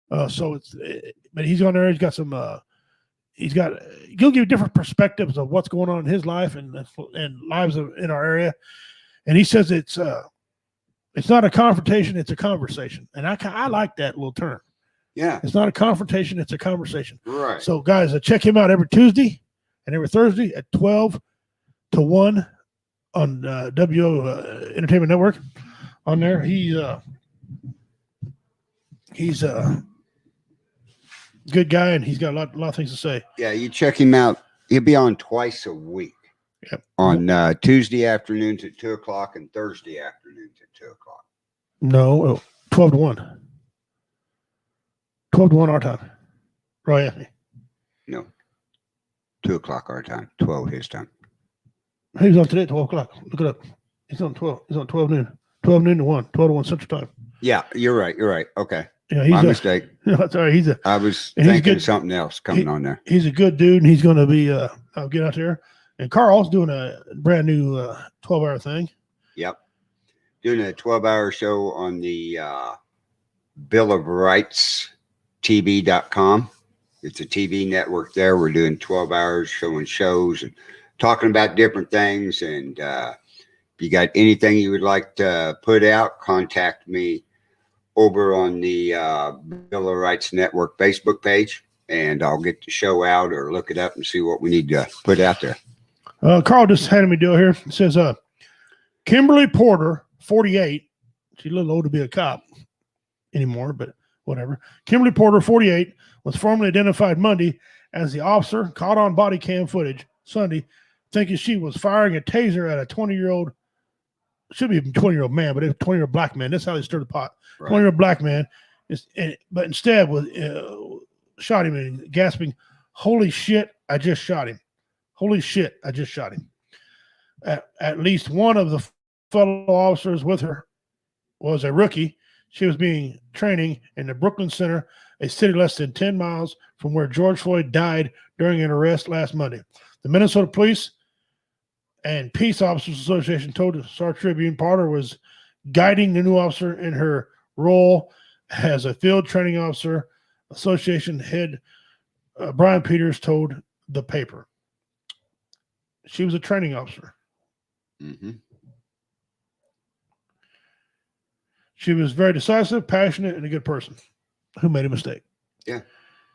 But he's on there. He's got some. He'll give you different perspectives of what's going on in his life and lives in our area. And he says it's not a confrontation, it's a conversation. And I like that little term. Yeah. It's not a confrontation, it's a conversation. Right. So guys, check him out every Tuesday and every Thursday at 12 to 1 on WO Entertainment Network. On there, he's a good guy, and he's got a lot of things to say. Yeah, you check him out. He'll be on twice a week. Yep. On Tuesday afternoons at 2 o'clock and Thursday afternoons at 2 o'clock. No, 12 to 1. 12 to 1 our time. Roy Anthony. No. 2 o'clock our time. 12 his time. He's on today at 12 o'clock. Look it up. He's on 12. He's on 12 noon. 12 noon to 1. 12 to 1 Central Time. Yeah, you're right. Okay. Yeah, he's my mistake. That's all right. I was thinking of something else coming on there. He's a good dude, and he's going to be. I'll get out there. And Carl's doing a brand new 12-hour thing. Yep. Doing a 12-hour show on the Bill of Rights TV.com. It's a TV network there. We're doing 12 hours showing shows and talking about different things. And if you got anything you would like to put out, contact me over on the Bill of Rights Network Facebook page, and I'll get the show out or look it up and see what we need to put out there. Carl just handed me a deal here. It says, Kimberly Porter, 48. She's a little old to be a cop anymore, but whatever. Kimberly Porter, 48, was formally identified Monday as the officer caught on body cam footage Sunday, thinking she was firing a taser at a 20-year-old, should be a 20-year-old man, but a 20-year-old black man. That's how they stirred the pot. Right. 20-year-old black man, but instead was shot him and gasping, "Holy shit, I just shot him. Holy shit, I just shot him." At least one of the fellow officers with her was a rookie. She was being training in the Brooklyn Center, a city less than 10 miles from where George Floyd died during an arrest last Monday. The Minnesota Police and Peace Officers Association told the Star Tribune Porter was guiding the new officer in her role as a field training officer. Association head Brian Peters told the paper. She was a training officer. Mm-hmm. She was very decisive, passionate, and a good person who made a mistake. Yeah.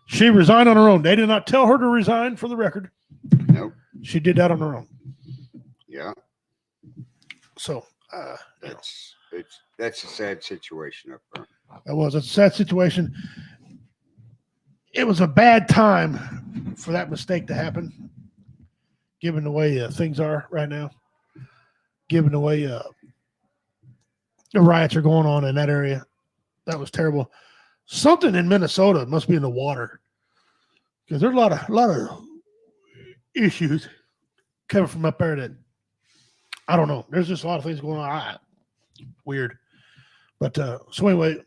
She resigned on her own. They did not tell her to resign, for the record. Nope. She did that on her own. Yeah. So that's a sad situation up front. That's a sad situation. It was a bad time for that mistake to happen, given the way things are right now, given the way the riots are going on in that area. That was terrible. Something in Minnesota must be in the water, because there's a lot of issues coming from up there that I don't know. There's just a lot of things going on. Weird. But so anyway.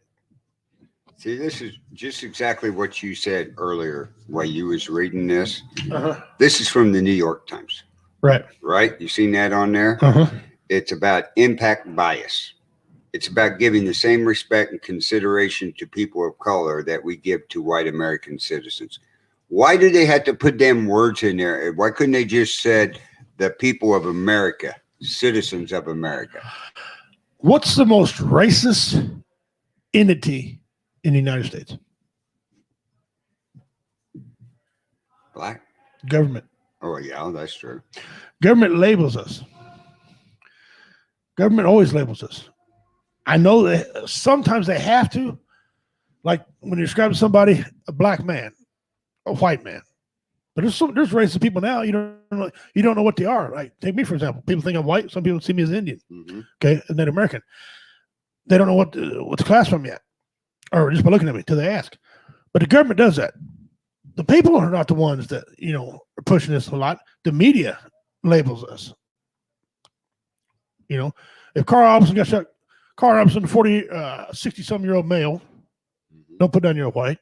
See, this is just exactly what you said earlier while you was reading this. Uh-huh. This is from the New York Times. Right. Right? You seen that on there? Uh-huh. It's about impact bias. It's about giving the same respect and consideration to people of color that we give to white American citizens. Why do they have to put them words in there? Why couldn't they just said the people of America, citizens of America? What's the most racist entity in the United States? Black? Government. Oh, yeah, that's true. Government labels us. Government always labels us. I know that sometimes they have to, like when you're describing somebody, a black man, a white man. But there's racist people now. You don't know what they are. Like take me for example. People think I'm white. Some people see me as Indian. Mm-hmm. Okay, and then American. They don't know what to class from yet, or just by looking at me till they ask. But the government does that. The people are not the ones that are pushing this a lot. The media labels us. If Carl Robinson got shot, Carl Robinson, 60-some-year-old male, don't put down you're white.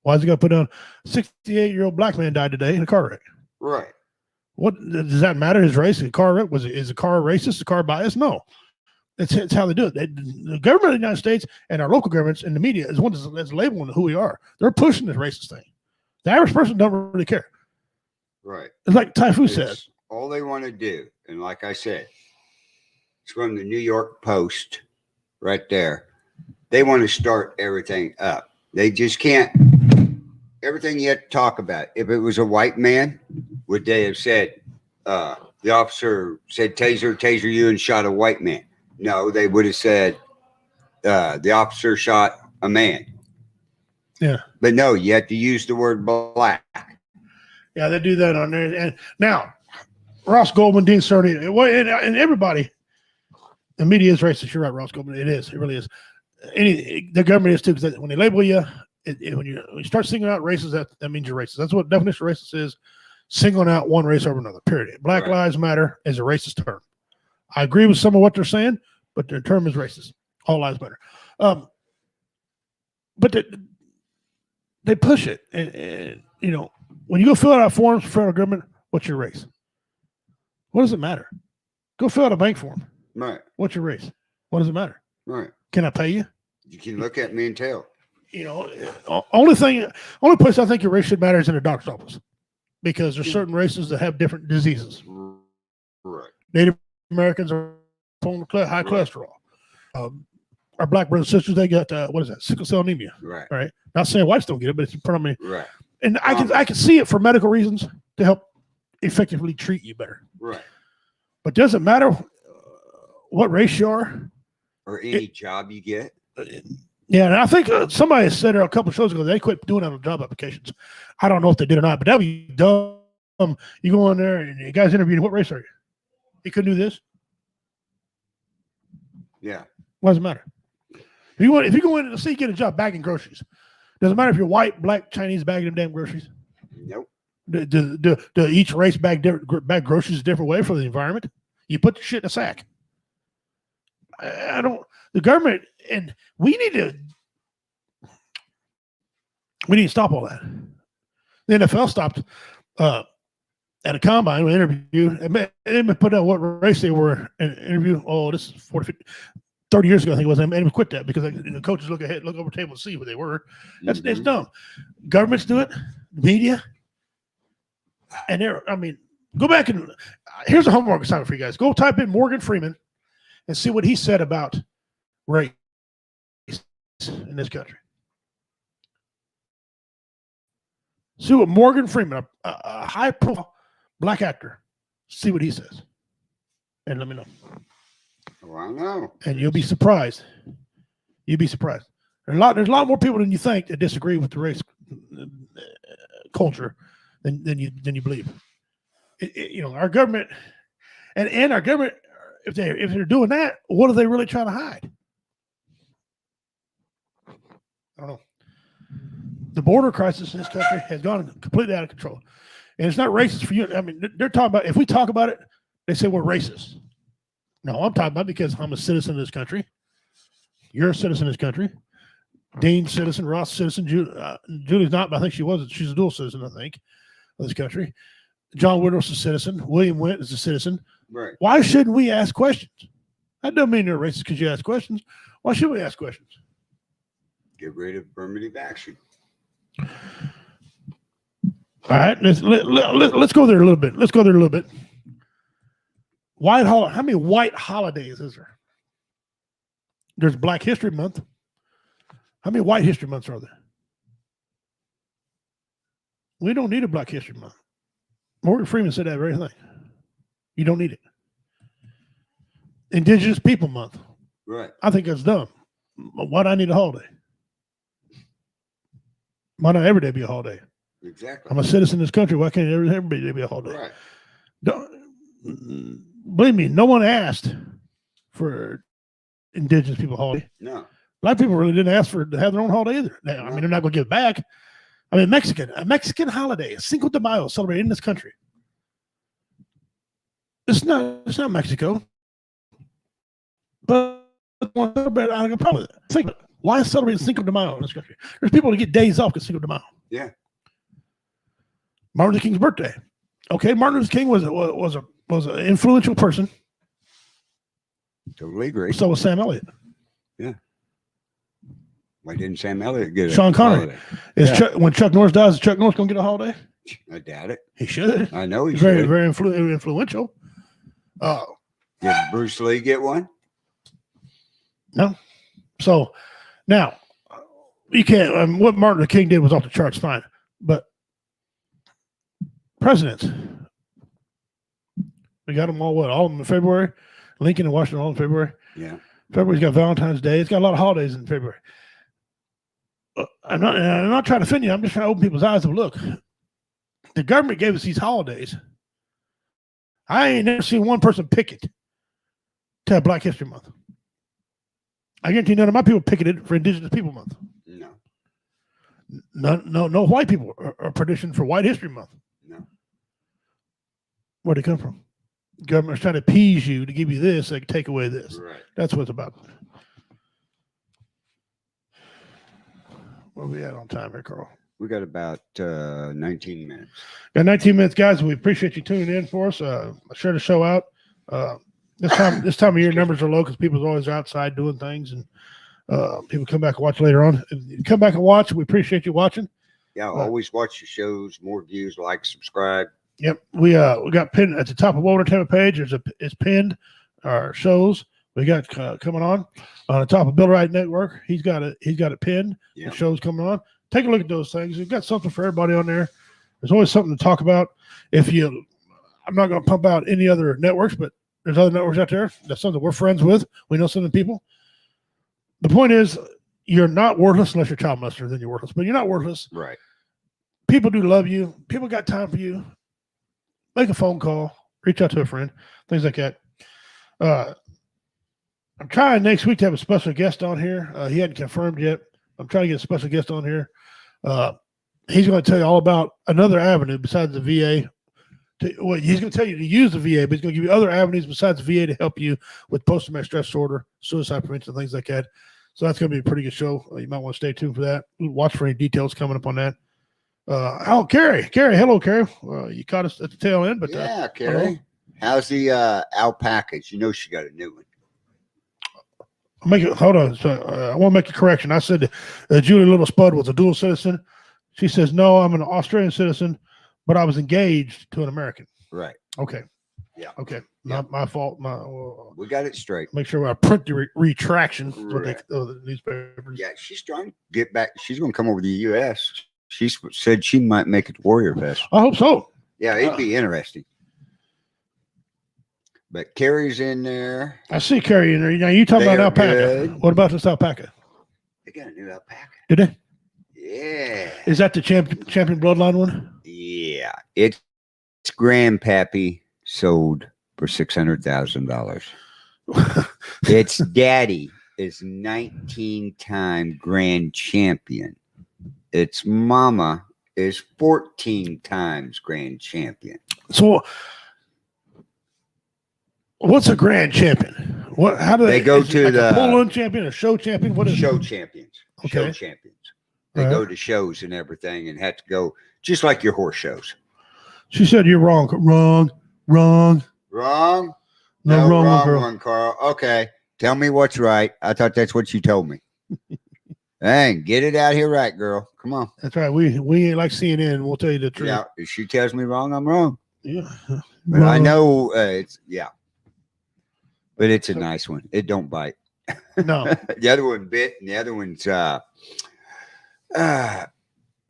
Why is he got to put down 68-year-old black man died today in a car wreck? Right. What does that matter? His race? Is a car racist? A car biased? No. It's how they do it. The government of the United States and our local governments and the media is one that's labeling who we are. They're pushing this racist thing. The average person don't really care. Right. It's like Typhoon said. All they want to do, and like I said, it's from the New York Post right there. They want to start everything up. They just can't. Everything you have to talk about. If it was a white man, would they have said, the officer said, taser you and shot a white man? No, they would have said, the officer shot a man. Yeah. But no, you have to use the word black. Yeah, they do that on there. And now, Ross Goldman, Dean Cerny, and everybody, the media is racist. You're right, Ross Goldman. It is. It really is. The government is too, because when they label you, when you start singling out races, that means you're racist. That's what definition of racist is: singling out one race over another. Period. Black Lives Matter is a racist term. I agree with some of what they're saying, but their term is racist. All lives matter. But they push it, and when you go fill out forms for federal government, what's your race? What does it matter? Go fill out a bank form. Right. What's your race? What does it matter? Right. Can I pay you? You can look at me and tell. Only place I think your race should matter is in a doctor's office, because there's certain races that have different diseases. Right. Native Americans are high cholesterol. Our black brothers and sisters, they got sickle cell anemia. Right. Right. Not saying whites don't get it, but it's predominantly. Right. And I can see it for medical reasons to help effectively treat you better. Right. But doesn't matter what race you are or any job you get. Yeah, and I think somebody said a couple of shows ago they quit doing that on job applications. I don't know if they did or not, but that would be dumb. You go in there and the guy's interviewing, what race are you? He couldn't do this. Yeah. What does it matter? If you go in to see get a job bagging groceries, doesn't matter if you're white, black, Chinese bagging them damn groceries. Nope. Do each race bag groceries a different way for the environment? You put the shit in a sack. The government, and we need to stop all that. The NFL stopped at a combine, we interviewed, and they put out what race they were in an interview. Oh, this is 30 years ago, I think it was. And we quit that because the coaches look over the table and see who they were. It's dumb. Governments do it, media, and go back and here's a homework assignment for you guys. Go type in Morgan Freeman and see what he said about race in this country. See what Morgan Freeman, a high-profile black actor, see what he says, and let me know. Well, I know. And you'll be surprised. You'll be surprised. There's a lot more people than you think that disagree with the race culture than you believe. Our government and our government, if they're doing that, what are they really trying to hide? I don't know. The border crisis in this country has gone completely out of control, and it's not racist for you. I mean, they're talking about, if we talk about it, they say we're racist. No, I'm talking about because I'm a citizen of this country. You're a citizen of this country. Dean's citizen, Ross citizen, Julie's not, but I think she was. She's a dual citizen, I think, of this country. John Woodruff's a citizen. William Went is a citizen. Right. Why shouldn't we ask questions? That doesn't mean you're racist because you ask questions. Why should we ask questions? Get rid of affirmative action. All right, let's go there a little bit. Let's go there a little bit. How many white holidays is there? There's Black History Month. How many white history months are there? We don't need a Black History Month. Morgan Freeman said that very thing. You don't need it. Indigenous People Month. Right. I think that's dumb. Why do I need a holiday? Why not every day be a holiday? Exactly. I'm a citizen of this country. Why can't every day be a holiday? Right. Believe me, no one asked for Indigenous people holiday. No. A lot of people really didn't ask for to have their own holiday either. I mean, they're not going to give it back. I mean, a Mexican holiday, a Cinco de Mayo celebrated in this country. It's not Mexico. But I don't have a problem with it. Think about it. Why celebrate Cinco de Mayo in this country? There's people that get days off because Cinco de Mayo. Yeah. Martin Luther King's birthday. Okay, Martin Luther King was an influential person. Totally agree. So was Sam Elliott. Yeah. Why didn't Sam Elliott get Sean Connery? Holiday? When Chuck Norris dies, is Chuck Norris going to get a holiday? I doubt it. He should. I know he He's very, should. very influential. Did Bruce Lee get one? No. So now you can't. What Martin Luther King did was off the charts, fine. But presidents, we got them all. What? All of them in February. Lincoln and Washington all in February. Yeah. February's got Valentine's Day. It's got a lot of holidays in February. I'm not trying to offend you. I'm just trying to open people's eyes to look. The government gave us these holidays. I ain't never seen one person pick it to have Black History Month. I guarantee none of my people picketed for Indigenous People Month. No. No white people are petitioning for White History Month. No. Where'd it come from? The government's trying to appease you to give you this, they can take away this. Right. That's what it's about. Where are we at on time here, Carl? We got about 19 minutes. Got 19 minutes, guys. We appreciate you tuning in for us. Share the show out. This time of year, numbers are low because people are always outside doing things, and people come back and watch later on. If you come back and watch, we appreciate you watching. Yeah, always watch the shows. More views, like, subscribe. Yep, we got pinned at the top of World Entertainment page. It's pinned our shows. We got coming on the top of Bill Wright Network. He's got it pinned. Yep. The show's coming on. Take a look at those things. We've got something for everybody on there. There's always something to talk about. I'm not going to pump out any other networks, but there's other networks out there. That's something we're friends with. We know some of the people. The point is, you're not worthless unless you're a child molester. Then you're worthless. But you're not worthless. Right. People do love you. People got time for you. Make a phone call. Reach out to a friend. Things like that. I'm trying next week to have a special guest on here. He hadn't confirmed yet. I'm trying to get a special guest on here. He's going to tell you all about another avenue besides the VA. He's going to tell you to use the VA, but he's going to give you other avenues besides the VA to help you with post-traumatic stress disorder, suicide prevention, things like that. So that's going to be a pretty good show. You might want to stay tuned for that. Watch for any details coming up on that. Carrie, hello, Carrie. You caught us at the tail end, but yeah, Carrie. Hello. How's the alpacas? You know she got a new one. Hold on. So, I want to make a correction. I said Julie Little Spud was a dual citizen. She says, no, I'm an Australian citizen, but I was engaged to an American. Right. Okay. Yeah. Okay. Not my fault. We got it straight. Make sure I print the retraction. Right. The newspapers. Yeah, she's trying to get back. She's going to come over to the U.S. She said she might make it to Warrior Fest. I hope so. Yeah, it'd be interesting. But Carrie's in there. I see Carrie in there. Now you talking about alpaca. Good. What about this alpaca? They got a new alpaca. Did they? Yeah. Is that the champion bloodline one? Yeah. It's Grandpappy sold for $600,000. Its daddy is 19-time grand champion. Its mama is 14 times grand champion. So what's a grand champion? How do they go to like the a pull-on champion, a show champion? What is show it? champions? Okay. Show champions. They go to shows and everything and have to go just like your horse shows. She said you're wrong. Wrong. No, wrong one, Carl. Okay. Tell me what's right. I thought that's what you told me. Hey, get it out here right, girl. Come on. That's right. We ain't like CNN. We'll tell you the truth. Yeah, if she tells me wrong, I'm wrong. Yeah. But I know it's but it's a nice one. It don't bite. No. The other one bit, and the other one's I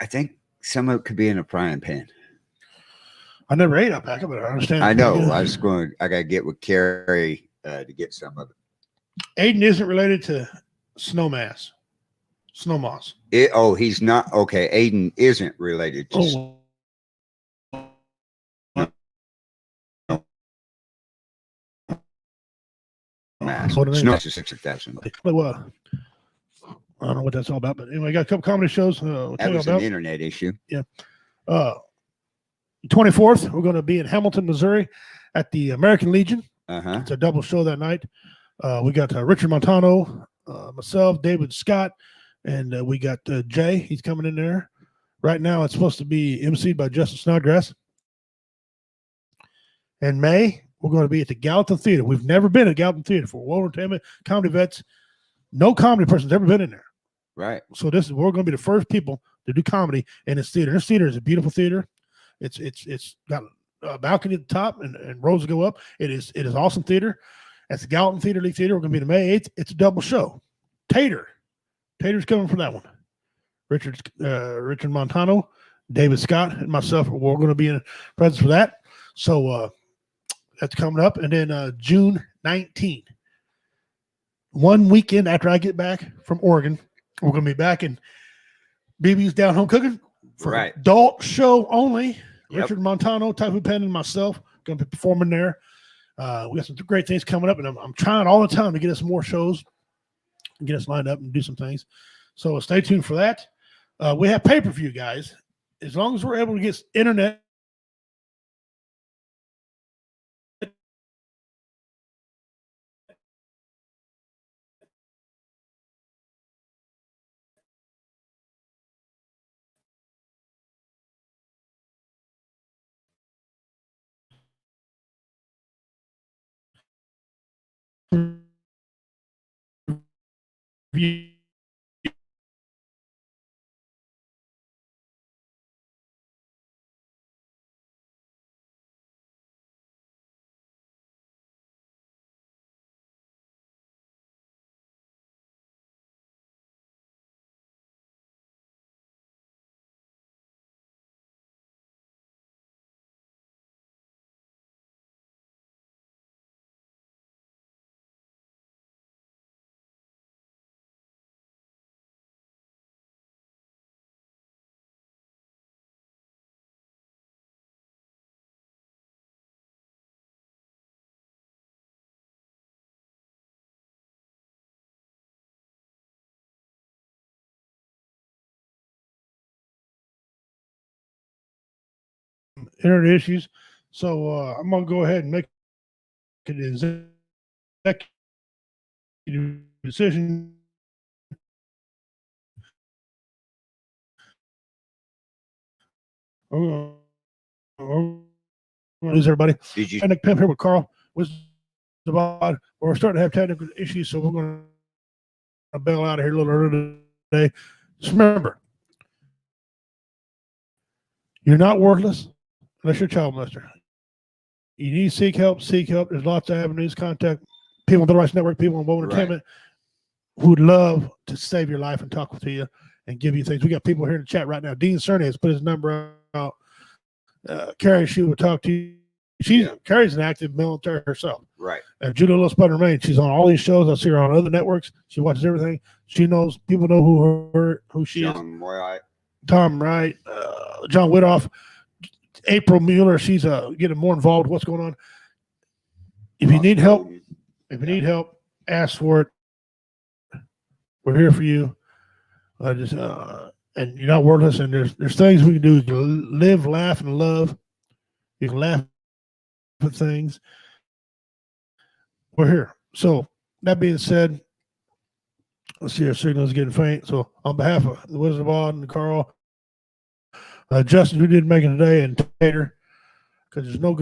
think some of it could be in a frying pan. I never ate alpaca, but I understand. I know. I gotta get with Carrie to get some of it. Aiden isn't related to snow moss. He's not. Okay, Aiden isn't related to mass. Snow is 6,000. Well, I don't know what that's all about, but anyway, I got a couple comedy shows. That was an internet issue. Yeah. 24th, we're going to be in Hamilton, Missouri at the American Legion. It's a double show that night. We got Richard Montano, myself, David Scott, and we got Jay. He's coming in there. Right now, it's supposed to be emceed by Justin Snodgrass. In May, we're going to be at the Gallatin Theater. We've never been at Gallatin Theater for World Entertainment, comedy vets. No comedy person's ever been in there. Right. So we're going to be the first people to do comedy in this theater. This theater is a beautiful theater. It's got a balcony at the top and rows go up. It is awesome theater. At the Gallatin Theater League Theater, we're going to be the May 8th. It's a double show. Tater's coming for that one. Richard Montano, David Scott, and myself, we're going to be in presence for that. So that's coming up. And then June 19th, one weekend after I get back from Oregon, we're going to be back in BB's Down Home Cooking for adult show only. Yep. Richard Montano, Typhoon Pen, and myself going to be performing there. We got some great things coming up, and I'm trying all the time to get us more shows and get us lined up and do some things. So stay tuned for that. We have pay-per-view, guys. As long as we're able to get internet internet issues. So I'm going to go ahead and make an executive decision. Lose everybody. Did you? Nick Pimp here with Carl. We're starting to have technical issues, so we're going to bail out of here a little early today. Just remember, you're not worthless unless you're a child molester. You need to seek help. There's lots of avenues. Contact people on the Rights Network, people on World Entertainment who would love to save your life and talk to you and give you things. We got people here in the chat right now. Dean Cerny has put his number out. Carrie, she would talk to you. Carrie's an active military herself. Right. Judah Little Spud Remain. She's on all these shows. I see her on other networks. She watches everything. She knows, people know who she is. Tom Wright, John Whittoff, April Mueller. She's getting more involved with what's going on. If you need help, ask for it. We're here for you. And you're not worthless. And there's things we can do. You can live, laugh, and love. You can laugh at things. We're here. So that being said, let's see, our signal's getting faint. So on behalf of the Wizard of Oz and Carl, Justin, who didn't make it today, and Tater, because there's no good